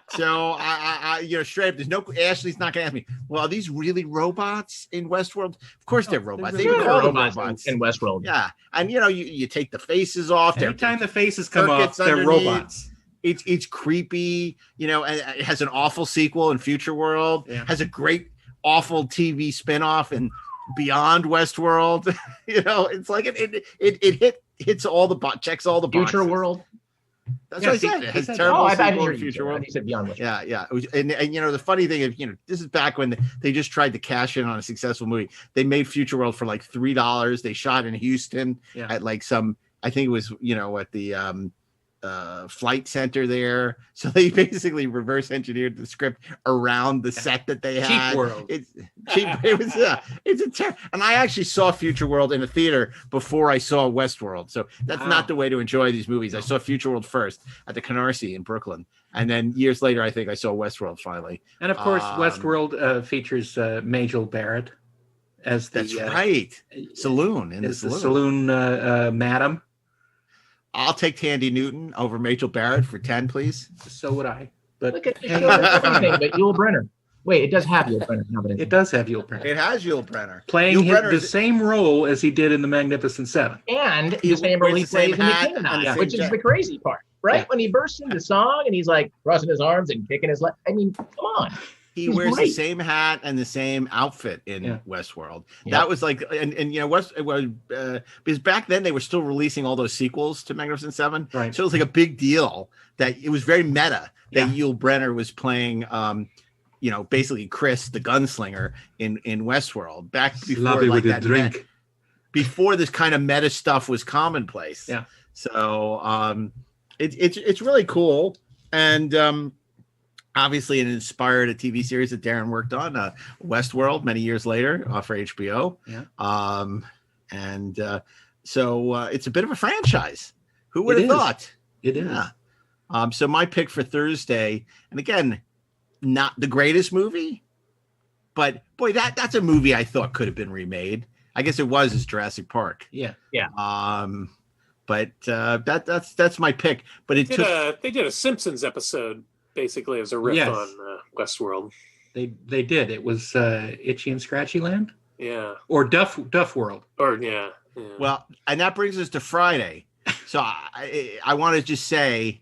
So I straight up, there's no, Ashley's not going to ask me, well, are these really robots in Westworld? Of course they're robots. They call them robots in Westworld. Yeah. And you take the faces off. Anytime the faces come off, they're robots. It's creepy, and it has an awful sequel in Future World. Yeah. Has a great, awful TV spinoff and Beyond Westworld. It's like it hits all the checks all the boxes. Future World. That's what I said. It has terrible sequel in Future World. He said Beyond Westworld. Yeah. And the funny thing is, this is back when they just tried to cash in on a successful movie. They made Future World for like $3. They shot in Houston at like I think it was, at the flight center there. So they basically reverse engineered the script around the set that they had. Cheap World. It's cheap. It was and I actually saw Future World in a theater before I saw Westworld. So that's not the way to enjoy these movies. I saw Future World first at the Canarsie in Brooklyn. And then years later, I think I saw Westworld finally. And of course, Westworld features Majel Barrett as the That's right. Saloon in the saloon madam. I'll take Tandy Newton over Rachel Barrett for 10, please. So would I. But look at the show everything but Yul Brynner. Wait, it does have Yul Brynner. No, it does have Yul Brynner. It has Yul Brynner. Playing the same role as he did in The Magnificent Seven. And the same role he plays in The King and I, which is the crazy part, right? Yeah. When he bursts into song and he's like crossing his arms and kicking his leg. I mean, come on. He wears the same hat and the same outfit in Westworld. Yep. That was like, and you know, because back then they were still releasing all those sequels to Magnificent Seven. Right. So it was like a big deal that it was very meta that Yul Brynner was playing, you know, basically Chris the gunslinger in Westworld back before like that drink. Before this kind of meta stuff was commonplace. Yeah. So it's really cool. And obviously, it inspired a TV series that Darren worked on, Westworld, many years later for HBO. Yeah. So it's a bit of a franchise. Who would have thought? It is. So my pick for Thursday, and again, not the greatest movie, but boy, that's a movie I thought could have been remade. I guess it was, is Jurassic Park. Yeah. But that's my pick. But they did a Simpsons episode. Basically, as a riff on Westworld. They did. It was Itchy and Scratchy Land. Yeah. Or Duff World. Or yeah. Well, and that brings us to Friday. So I want to just say,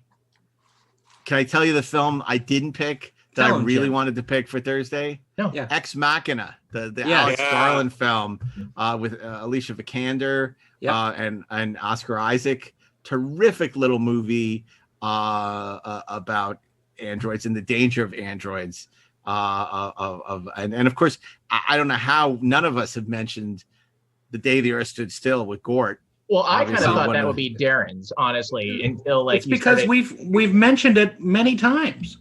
can I tell you the film I didn't pick that I really wanted to pick for Thursday? No. Yeah. Ex Machina, the Alex Garland film with Alicia Vikander and Oscar Isaac. Terrific little movie about androids and the danger of androids and of course I don't know how none of us have mentioned The Day the Earth Stood Still with Gort. Well, I kind of thought that would be Darren's, honestly, until like it's because we've mentioned it many times.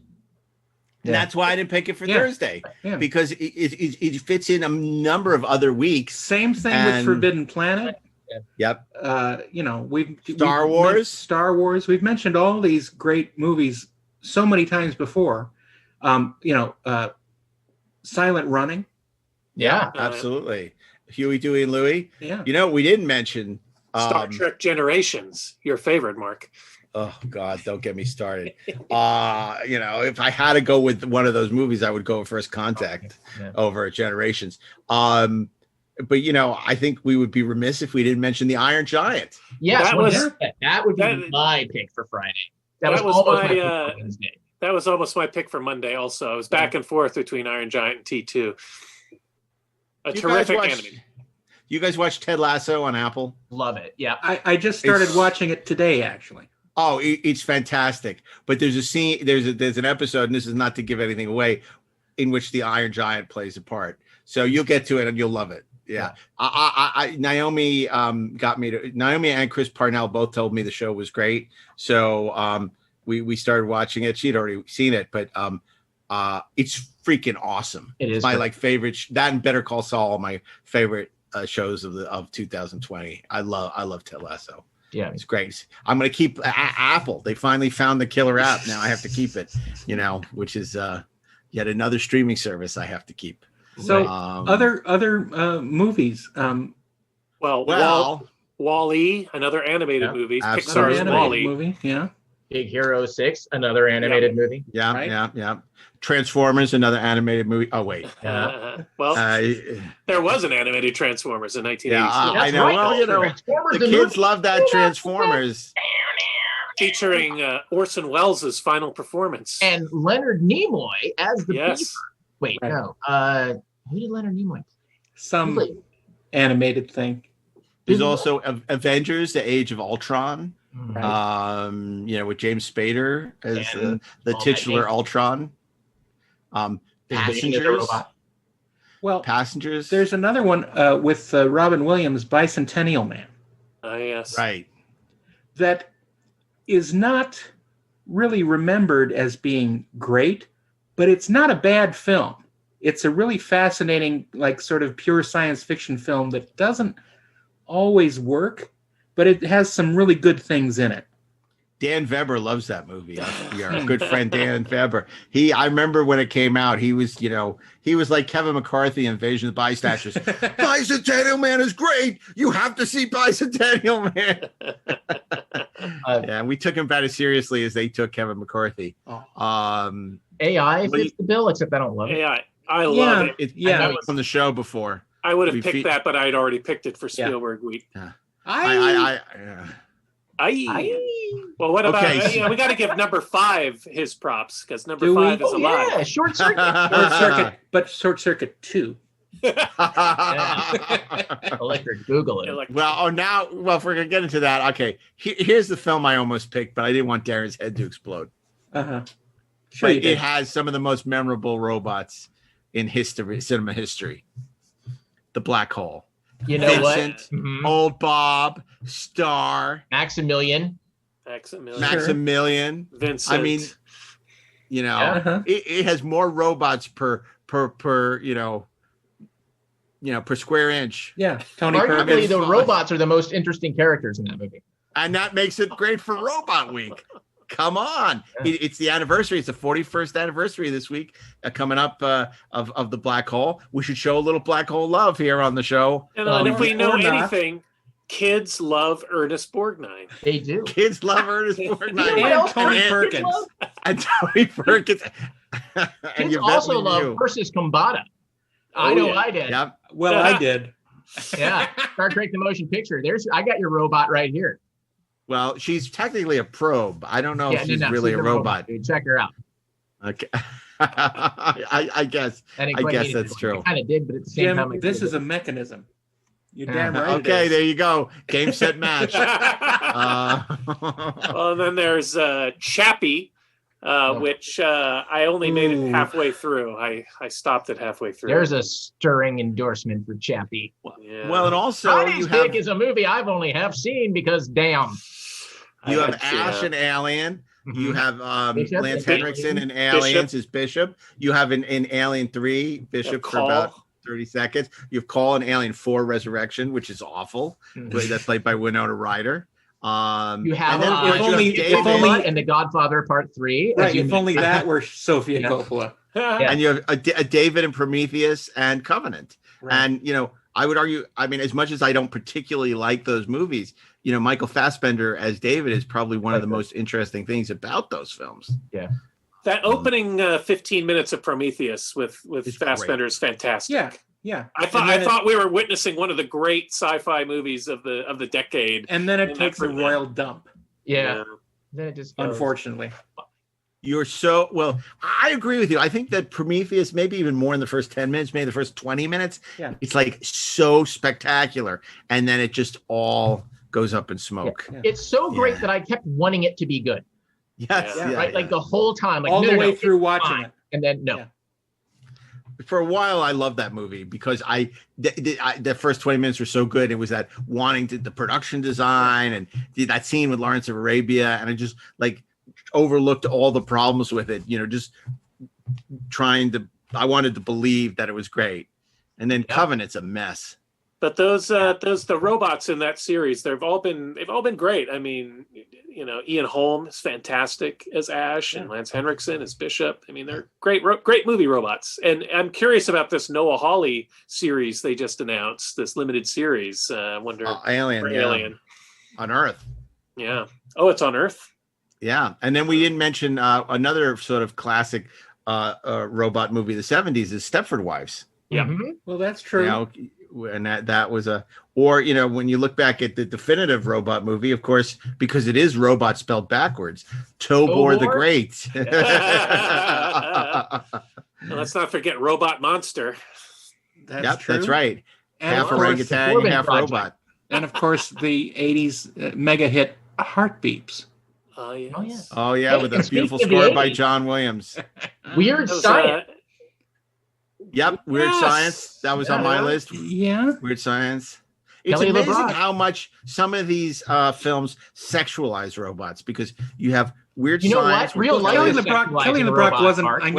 And that's why I didn't pick it for Thursday, because it fits in a number of other weeks. Same thing with Forbidden Planet. Yep. You know, Star Wars. We've mentioned all these great movies so many times before. Silent Running. Yeah, absolutely. Huey, Dewey, and Louie. Yeah. You know, we didn't mention Star Trek Generations, your favorite, Mark. Oh God, don't get me started. You know, if I had to go with one of those movies, I would go with First Contact over Generations. But you know, I think we would be remiss if we didn't mention The Iron Giant. Yes, that would be my pick for Friday. That was almost my pick for Wednesday. That was almost my pick for Monday. Also, I was back and forth between Iron Giant and T2. Terrific anime. You guys watch Ted Lasso on Apple? Love it. Yeah, I just started watching it today, actually. Oh, it's fantastic. But there's a scene, there's an episode, and this is not to give anything away, in which the Iron Giant plays a part. So you'll get to it and you'll love it. Yeah. Naomi Naomi and Chris Parnell both told me the show was great. So we started watching it. She'd already seen it, but it's freaking awesome. It is my like favorite. That and Better Call Saul, my favorite shows of 2020. I love Ted Lasso. Yeah, it's great. I'm going to keep Apple. They finally found the killer app. Now I have to keep it, you know, which is yet another streaming service I have to keep. So other movies. Wall-E, another animated movie. Absolutely. Pixar's Wall-E movie. Yeah. Big Hero 6, another animated movie. Yeah. Transformers, another animated movie. Oh wait. There was an animated Transformers in 1986. Yeah, I know. Right. Well, you know, the kids love that Transformers. Featuring Orson Welles' final performance. And Leonard Nimoy as the Beaver. Wait, no. Who did Leonard Nimoy play? Some animated thing. There's also Avengers: The Age of Ultron. Right. You know, with James Spader as the titular Ultron. Passengers. Well, Passengers. There's another one with Robin Williams, Bicentennial Man. Oh, yes. Right. That is not really remembered as being great, but it's not a bad film. It's a really fascinating, like, sort of pure science fiction film that doesn't always work, but it has some really good things in it. Dan Weber loves that movie. Our good friend Dan Weber. I remember when it came out, he was like Kevin McCarthy in Invasion of the Bystanders. Bicentennial Man is great. You have to see Bicentennial Man. Yeah, we took him about as seriously as they took Kevin McCarthy. AI fits the bill, except I don't love it. AI, I love it. I know it's on the show before. I would have picked that, but I'd already picked it for Spielberg week. Well, what about? Okay, we got to give number 5 his props because number 5 is alive. Yeah, Short Circuit. But Short Circuit 2. Electric Google it. Well, if we're gonna get into that, okay. Here's the film I almost picked, but I didn't want Darren's head to explode. Sure, but it has some of the most memorable robots in cinema history. The Black Hole. You know Vincent, Old Bob, Star, Maximilian, Vincent. I mean, it has more robots per square inch. Yeah, Tony. Arguably, the robots are the most interesting characters in that movie, and that makes it great for Robot Week. Come on, it's the anniversary. It's the 41st anniversary this week, coming up of the Black Hole. We should show a little Black Hole love here on the show. And if we know anything, kids love Ernest Borgnine. They do. Kids love Ernest Borgnine and Tony Perkins. And Tony Perkins. Kids also love Persis Kambata. I know I did. Yep. Well, I did. Yeah. Star Trek the Motion Picture. I got your robot right here. Well, she's technically a probe. I don't know if she's really a robot. Dude, check her out. Okay. I guess that's true. I kind of did, but at the same time, this is a mechanism. You're damn right. Okay, there you go. Game, set, match. Well, and then there's Chappie, which I only made it halfway through. I stopped it halfway through. There's a stirring endorsement for Chappie. Well, and also Johnny's Dick is a movie I've only half seen because damn. You have Ash and Alien. You have Lance Henriksen in Aliens as Bishop. You have in Alien 3 Bishop for about 30 seconds. You have Call in Alien 4 Resurrection, which is awful. That's played by Winona Ryder. You have if only and The Godfather Part 3. Right, if only that were Sofia Coppola. And you have a David and Prometheus and Covenant. Right. And I would argue, I mean, as much as I don't particularly like those movies, Michael Fassbender as David is probably one of the most interesting things about those films. Yeah. That opening 15 minutes of Prometheus with Fassbender is fantastic. Yeah. I thought we were witnessing one of the great sci-fi movies of the decade. And then it takes a royal dump. Yeah. Then it just goes. Unfortunately. You're so well. I agree with you. I think that Prometheus, maybe even more in the first 10 minutes, maybe the first 20 minutes. Yeah. It's like so spectacular, and then it just all goes up in smoke. Yeah. It's so great that I kept wanting it to be good. Yes, Like the whole time, like all the way through watching it, and then no. Yeah. For a while, I loved that movie because the first 20 minutes were so good. It was that wanting to the production design and that scene with Lawrence of Arabia, and I just overlooked all the problems with it, just I wanted to believe that it was great. And then Covenant's a mess. But the robots in that series, they've all been great. I mean, Ian Holm is fantastic as Ash and Lance Henriksen as Bishop. I mean, they're great movie robots. And I'm curious about this Noah Hawley series they just announced, this limited series. I wonder Alien on Earth. Yeah. Oh, it's on Earth. Yeah, and then we didn't mention another sort of classic robot movie of the 70s is Stepford Wives. Yeah, well, that's true. And that was when you look back at the definitive robot movie, of course, because it is robot spelled backwards, Tobor the Great. Let's not forget Robot Monster. That's true. That's right. And half orangutan, half robot. And of course, the 80s mega hit Heartbeeps. Yes. Oh yeah, with a beautiful score by John Williams. Weird Science. Yep, Weird Science. That was on my list. Yeah. Weird Science. It's Kelly amazing LeBrock. how much some of these films sexualize robots because you have Weird You know Science. what? Real life Kelly is LeBrock sexualizing a LeBrock robot, wasn't. Mark. I'm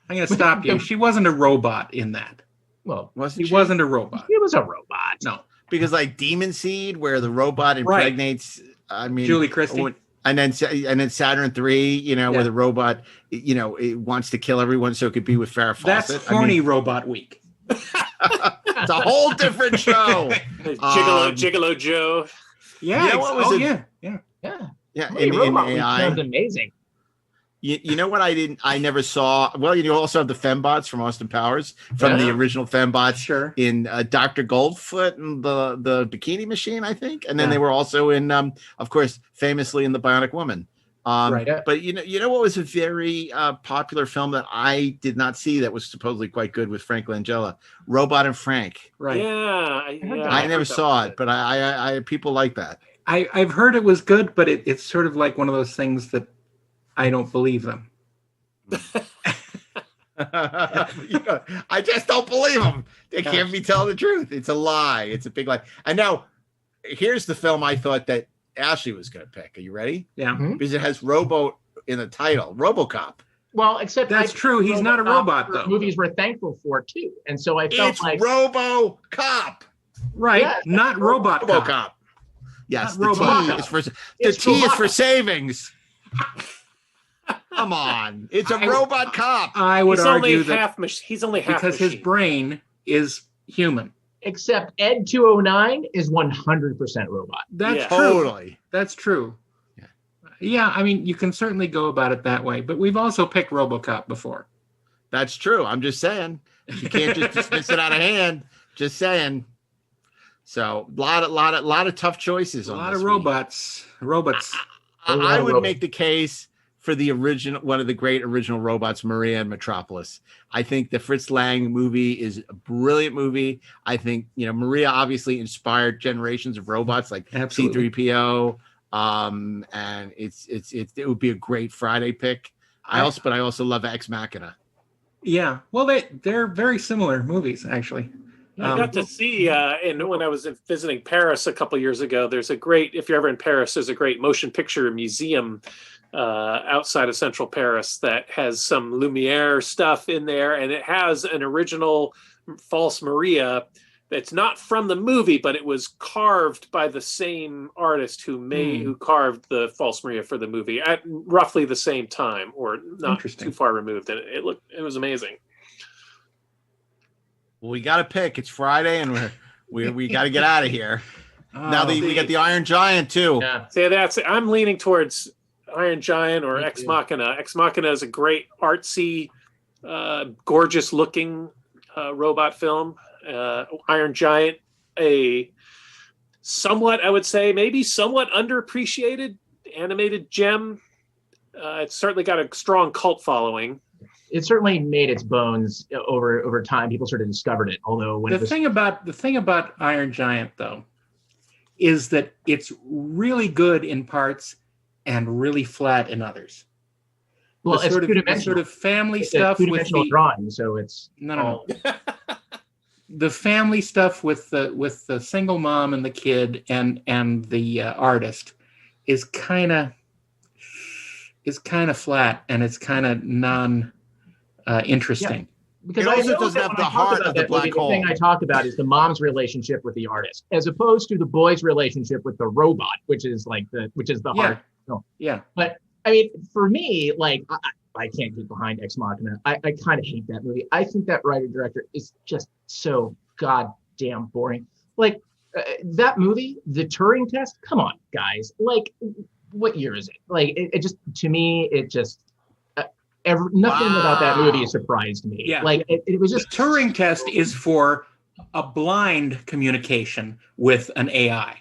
gonna stop you. She wasn't a robot in that. Well, She wasn't a robot. She was a robot. No. Because like Demon Seed, where the robot impregnates. I mean, Julie Christie. And then Saturn 3, where the robot, it wants to kill everyone so it could be with Farrah Fawcett. That's horny robot week. It's a whole different show. Gigolo Joe. Yeah. What was it? Yeah. Yeah, The robot league sounds amazing. You know what I never saw? Well, you also have the fembots from Austin Powers, from the original fembots in Dr. Goldfoot and the Bikini Machine, I think. And then they were also in, of course, famously in The Bionic Woman. But you know what was a very popular film that I did not see that was supposedly quite good with Frank Langella? Robot and Frank. Right. I never saw it, but I people like that. I've heard it was good, but it's sort of like one of those things that I don't believe them. I just don't believe them. They can't be telling the truth. It's a lie. It's a big lie. And now, here's the film I thought that Ashley was going to pick. Are you ready? Yeah. Because it has Robo in the title. RoboCop. Well, except that's true. He's not a robot, though. Movies we're thankful for too, and so I felt it's like RoboCop. Right. Yeah, not Robot RoboCop. Cop. Yes, not the T is for savings. Come on, it's a robot cop. I would argue that he's only half because machine. His brain is human. Except Ed 209 is 100% robot. That's true. Totally. That's true. Yeah, I mean, you can certainly go about it that way, but we've also picked RoboCop before. That's true. I'm just saying, you can't just dismiss it out of hand. Just saying. So, a lot of tough choices. A lot of robots. I would make the case for the original, one of the great original robots, Maria in Metropolis. I think the Fritz Lang movie is a brilliant movie. I think, Maria obviously inspired generations of robots like C-3PO. And it would be a great Friday pick. I also love Ex Machina. Yeah. Well, they're very similar movies, actually. I got to see, and when I was visiting Paris a couple years ago, if you're ever in Paris, there's a great motion picture museum outside of central Paris that has some Lumiere stuff in there, and it has an original false Maria that's not from the movie, but it was carved by the same artist who carved the false Maria for the movie at roughly the same time, or not too far removed, and it was amazing. Well, we got to pick. It's Friday, and we got to get out of here. We got the Iron Giant too. Yeah. So I'm leaning towards Iron Giant or Ex Machina. Ex Machina is a great artsy, gorgeous looking robot film. Iron Giant, a somewhat, I would say, maybe somewhat underappreciated animated gem. It's certainly got a strong cult following. It certainly made its bones over time. People sort of discovered it. Although the thing about Iron Giant, though, is that it's really good in parts and really flat in others. Well, it's sort of family stuff with the drawing, so it's no. The family stuff with the single mom and the kid and the artist is kind of flat, and it's kind of interesting. Because it also doesn't have the heart of the black hole. The thing I talk about is the mom's relationship with the artist, as opposed to the boy's relationship with the robot, which is the heart. Yeah. But I mean, for me, like I can't get behind Ex Machina. I kind of hate that movie. I think that writer director is just so goddamn boring. Like that movie, The Turing Test. Come on, guys. Like, what year is it? Like, it just, to me, it just. Nothing about that movie surprised me. Yeah. Like it was just. The Turing Test is for a blind communication with an AI.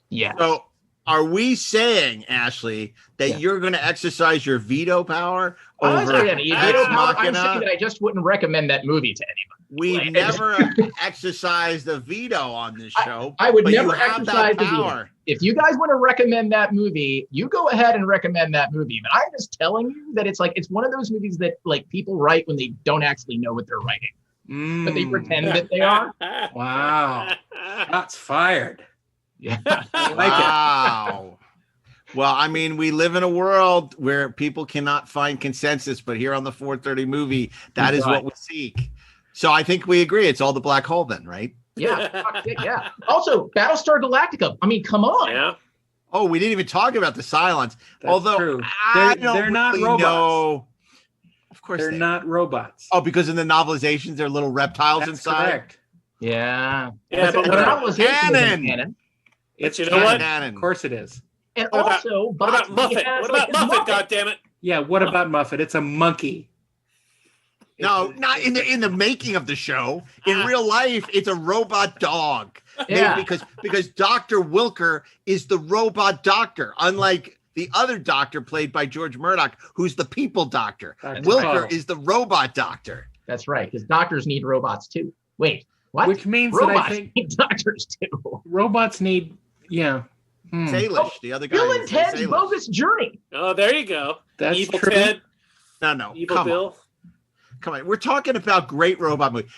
Yeah. So are we saying, Ashley, that you're going to exercise your veto power over I'm saying that I just wouldn't recommend that movie to anybody. We've never exercised a veto on this show. I would never exercise the veto. If you guys want to recommend that movie, you go ahead and recommend that movie. But I'm just telling you that it's one of those movies that like people write when they don't actually know what they're writing, but they pretend that they are. Wow, that's fired. Yeah, I like wow. Well, I mean, we live in a world where people cannot find consensus, but here on the 430 movie, that is what we seek. So I think we agree. It's all the black hole then, right? Yeah. Yeah. Also, Battlestar Galactica. I mean, come on. Yeah. Oh, we didn't even talk about the Cylons. That's Although true. they're not robots. Know. Of course they're not robots. Oh, because in the novelizations, they're little reptiles That's inside. Correct. Yeah. Yeah, but the novelization canon. isn't canon. It's you know what? Of course it is. And What also, what about Muffet? What about Muffet? God damn it! Yeah, what about Muffet? It's a monkey. No, not in the making of the show. In real life, it's a robot dog. Yeah. Because Dr. Wilker is the robot doctor, unlike the other doctor played by George Murdoch, who's the people doctor. Wilker is the robot doctor. That's right, because doctors need robots too. Wait, what? Which means robots that I think need doctors too. Robots need, Salish, the other guy. Bill and is Ted's Salish. Bogus Journey. Oh, there you go. That's Evil true. Ted, No, Evil come Bill. on. Come on, we're talking about great robot movies.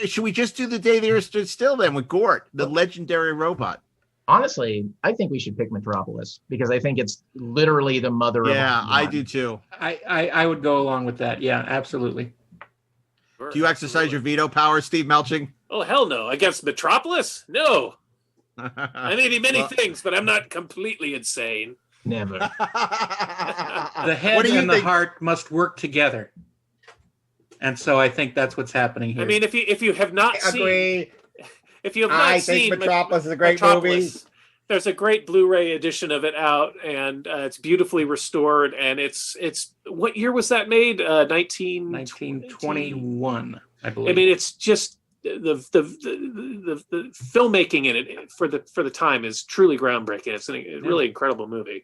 Should we just do The Day the Earth Stood Still then with Gort, the legendary robot? Honestly, I think we should pick Metropolis because I think it's literally the mother of Yeah, all I modern. do too. I would go along with that. Yeah, absolutely. Do you exercise your veto power, Steve Melching? Oh, hell no. Against Metropolis? No. I may be many things, but I'm not completely insane. Never. The What head do you and the think? heart must work together. And so I think that's what's happening here. I mean, if you have not seen, if you have not I seen think Metropolis is a great Metropolis, movie. there's a great Blu-ray edition of it out, and it's beautifully restored. And it's what year was that made? 1921, I believe. I mean, it's just the filmmaking in it for the time is truly groundbreaking. It's a really incredible movie.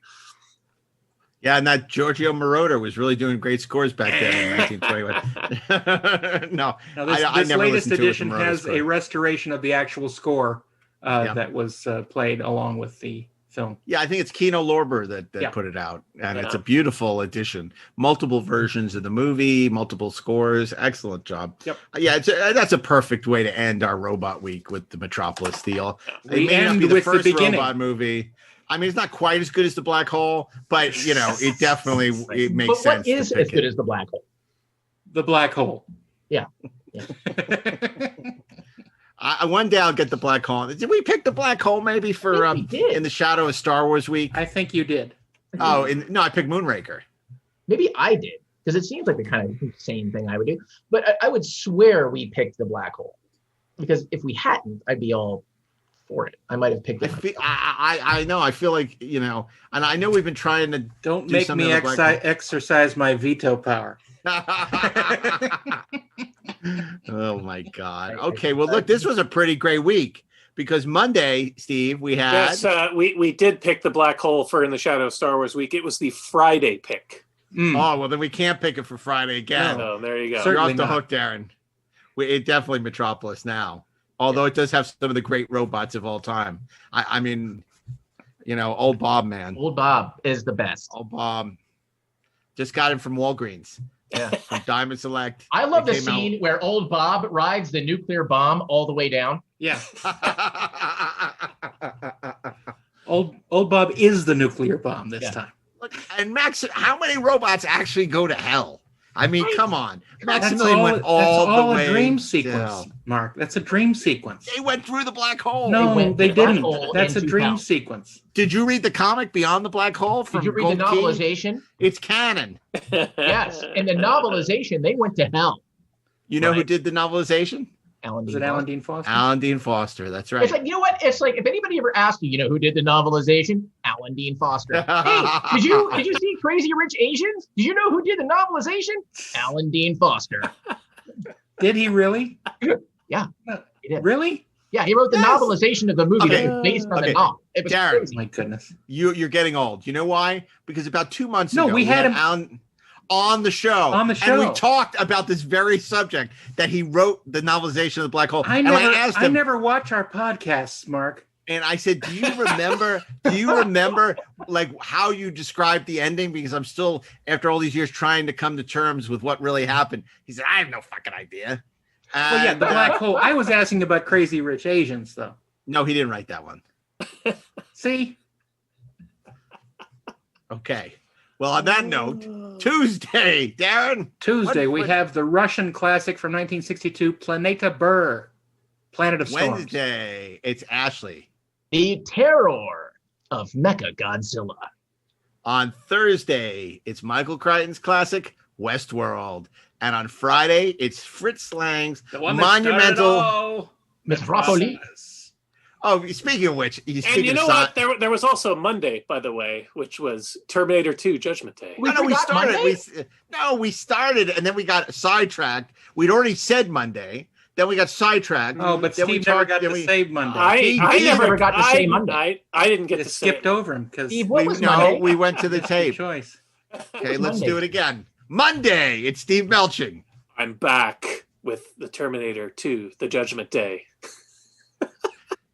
Yeah, and that Giorgio Moroder was really doing great scores back then in 1921. No, Now, this I never latest listened to edition Moroder has score. a restoration of the actual score that was played along with the film. Yeah, I think it's Kino Lorber that put it out, and it's a beautiful edition. Multiple versions of the movie, multiple scores. Excellent job. Yep. Yeah, that's a perfect way to end our robot week with the Metropolis deal. We It may not end be the with the first beginning. robot movie. I mean, it's not quite as good as the Black Hole, but it definitely it makes But sense. what is to as pick good it. as the black hole? The Black Hole. Yeah. One day I'll get the Black Hole. Did we pick the Black Hole maybe for in the shadow of Star Wars week? I think you did. Oh, no, I picked Moonraker. Maybe I did because it seems like the kind of insane thing I would do. But I would swear we picked the black hole because if we hadn't, I'd be all for it. I might have picked it. I know. I feel like, and I know we've been trying to Don't do make something me with Black Hole. exercise my veto power. Oh my God. Okay. Well, look, this was a pretty great week because Monday, Steve, we had. Yes, we did pick the Black Hole for In the Shadow of Star Wars week. It was the Friday pick. Oh, well, then we can't pick it for Friday again. Oh, there you go. You're off Certainly the not. hook, Darren. It definitely Metropolis now. Although it does have some of the great robots of all time. I mean, old Bob, man. Old Bob is the best. Old Bob. Just got him from Walgreens. Yeah. From Diamond Select. I love the It came out- scene where old Bob rides the nuclear bomb all the way down. Yeah. Old Bob is the nuclear bomb this time. Look, and Max, how many robots actually go to hell? I mean, come on. That's Maximilian went all all the a way dream to sequence, hell. Mark. That's a dream sequence. They went through the black hole. No, went they through the black didn't. hole That's a into dream hell. sequence. Did you read the comic Beyond the Black Hole from Did you read Gold the Key? novelization? It's canon. Yes. In the novelization, they went to hell. You know who Right. did the novelization? Alan Was Dean it Alan Foster. Dean Foster? Alan Dean Foster. That's right. It's like, you know what? It's like if anybody ever asked you, who did the novelization? Alan Dean Foster. Hey, did you see Crazy Rich Asians? Did you know who did the novelization? Alan Dean Foster. Did he really? Yeah, he did. Really? Yeah, he wrote the novelization of the movie Okay. that was based on Okay. the novel. It was Darren. crazy. My goodness. You're getting old. You know why? Because about 2 months No, ago, we had him Alan on the show. On the And show. we talked about this very subject, that he wrote the novelization of the Black Hole. I and never, I asked him, never watch our podcasts, Mark. and I said, do you remember like how you described the ending? Because I'm still, after all these years, trying to come to terms with what really happened. He said, I have no fucking idea. Well, yeah, And, the Black Hole. I was asking about Crazy Rich Asians, though. no, he didn't write that one. See? Okay. Well, on that note, Tuesday, Darren. Tuesday, we what- have the Russian classic from 1962, Planeta Burr, Planet of Storms. Wednesday, it's Ashley. The terror of Mecha Godzilla. On Thursday, it's Michael Crichton's classic, Westworld. And on Friday, it's Fritz Lang's The one that started it monumental all. Metropolis. Oh, speaking of which, and you know what? There was also Monday, by the way, which was Terminator 2: Judgment Day. We started, and then we got sidetracked. We'd already said Monday. Then we got sidetracked. Oh, but Steve never got to say Monday. I never got to say Monday. I didn't get to say skipped over him because we went to the tape. Choice. Okay, let's do it again. Monday. It's Steve Melching. I'm back with the Terminator 2: The Judgment Day.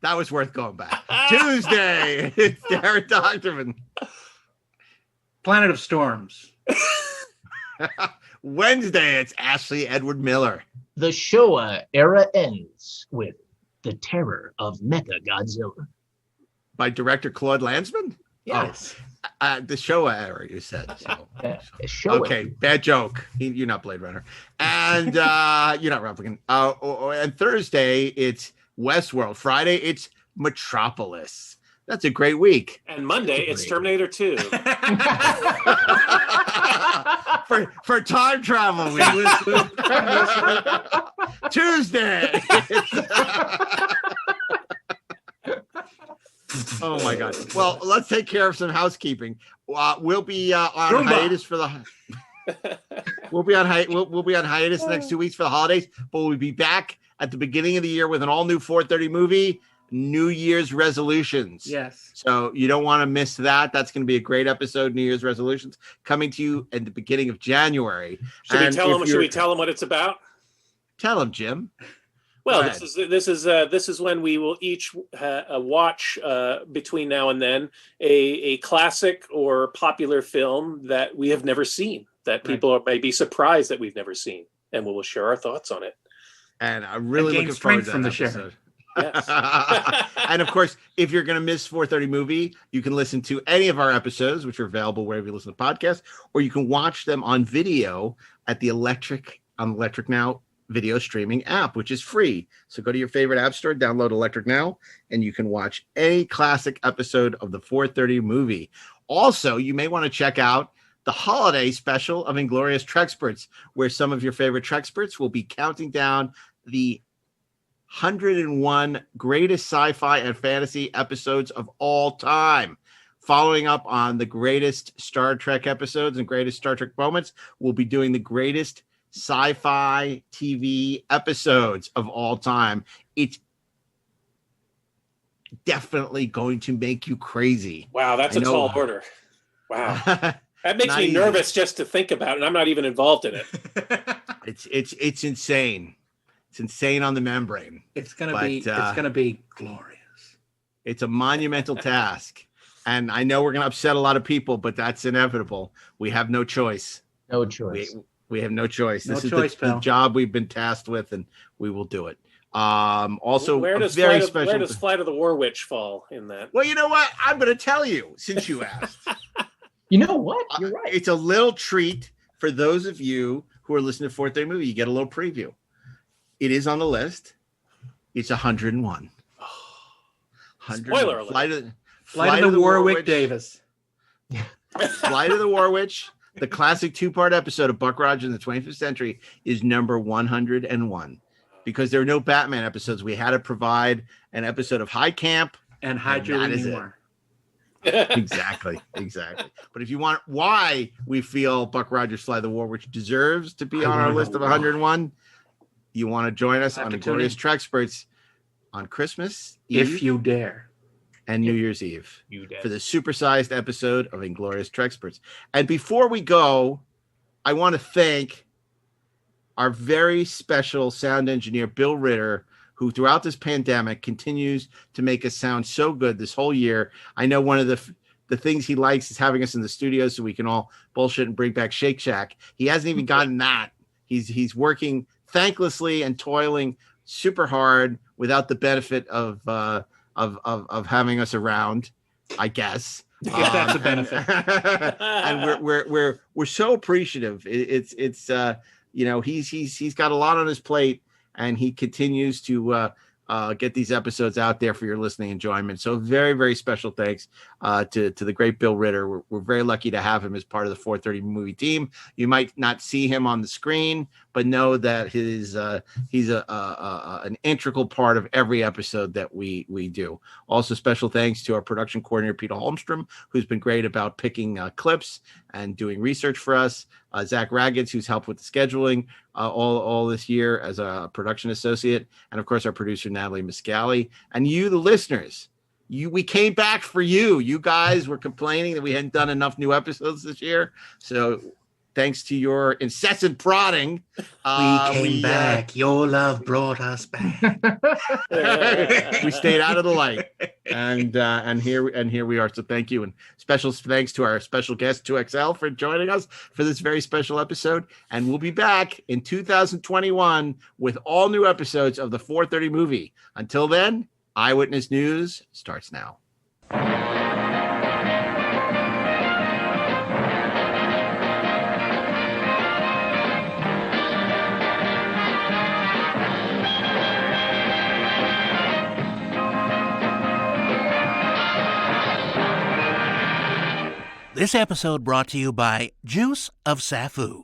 That was worth going back. Tuesday. It's Darren Doctorman. Planet of Storms. Wednesday. It's Ashley Edward Miller. The Showa era ends with The Terror of Mechagodzilla. By director Claude Lanzmann? Yes. The Showa era, you said. So. Showa. Okay, bad joke. You're not Blade Runner. And you're not Replicant. And Thursday, it's Westworld. Friday, it's Metropolis. That's a great week. And Monday, it's Terminator 2. for time travel week. Tuesday. Oh my God. Well, let's take care of some housekeeping. We'll be on hiatus for the. We'll be on hiatus the next 2 weeks for the holidays, but we'll be back at the beginning of the year with an all new 4:30 movie. New Year's resolutions. Yes. So you don't want to miss that. That's going to be a great episode. New Year's resolutions coming to you at the beginning of January. Should we tell them what it's about? Tell them, Jim. Well, this is when we will each watch between now and then a classic or popular film that we have never seen, that people may be surprised that we've never seen, and we will share our thoughts on it. And I'm really looking forward to that episode. Yes. And of course, if you're going to miss 4:30 movie, you can listen to any of our episodes, which are available wherever you listen to podcasts, or you can watch them on video at the Electric Now video streaming app, which is free. So go to your favorite app store, download Electric Now, and you can watch any classic episode of the 4:30 movie. Also, you may want to check out the holiday special of Inglorious TREKSPERTS, where some of your favorite TREKSPERTS will be counting down the 101 greatest sci-fi and fantasy episodes of all time. Following up on the greatest Star Trek episodes and greatest Star Trek moments, we'll be doing the greatest sci-fi TV episodes of all time. It's definitely going to make you crazy. Wow, that's a tall order. Wow. That makes me nervous just to think about it, and I'm not even involved in it. It's insane. It's insane on the membrane. It's gonna be glorious. It's a monumental task. And I know we're gonna upset a lot of people, but that's inevitable. We have no choice. No choice. We have no choice. No this choice, is the job we've been tasked with, and we will do it. Also, where does Flight of the War Witch fall in that? Well, you know what? I'm gonna tell you, since you asked. You know what? You're right. It's a little treat for those of you who are listening to 4:30 movie. You get a little preview. It is on the list. It's 101. Spoiler alert. Flight of the Warwick Davis. Flight of the Warwitch, the classic two-part episode of Buck Rogers in the 25th century, is number 101. Because there are no Batman episodes, we had to provide an episode of High Camp and Hydra anymore. Exactly. But if you want why we feel Buck Rogers Fly the Warwitch deserves to be on our list of 101, you want to join us on Inglorious TREKSPERTS on Christmas Eve, if you dare, and New Year's Eve for the supersized episode of Inglorious TREKSPERTS. And before we go, I want to thank our very special sound engineer, Bill Ritter, who throughout this pandemic continues to make us sound so good this whole year. I know one of the things he likes is having us in the studio so we can all bullshit and bring back Shake Shack. He hasn't even gotten that. He's working thanklessly and toiling super hard without the benefit of having us around, I guess. That's a benefit. And we're so appreciative. It's he's got a lot on his plate, and he continues to get these episodes out there for your listening enjoyment. So very, very special thanks to the great Bill Ritter. We're very lucky to have him as part of the 4:30 movie team. You might not see him on the screen, but know that he's an integral part of every episode that we do. Also, special thanks to our production coordinator, Peter Holmstrom, who's been great about picking clips and doing research for us. Zach Raggeds, who's helped with the scheduling all this year as a production associate. And of course, our producer, Natalie Miscali. And you, the listeners, we came back for you. You guys were complaining that we hadn't done enough new episodes this year. So thanks to your incessant prodding, we came back. Your love brought us back. We stayed out of the light, and here we are. So thank you, and special thanks to our special guest 2XL for joining us for this very special episode. And we'll be back in 2021 with all new episodes of the 430 movie. Until then, Eyewitness News starts now. This episode brought to you by Juice of Safu.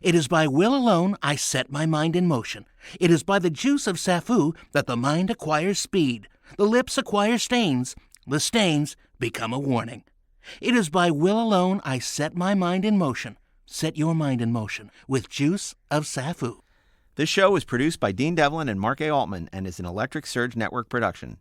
It is by will alone I set my mind in motion. It is by the juice of Safu that the mind acquires speed, the lips acquire stains, the stains become a warning. It is by will alone I set my mind in motion. Set your mind in motion with Juice of Safu. This show is produced by Dean Devlin and Mark A. Altman and is an Electric Surge Network production.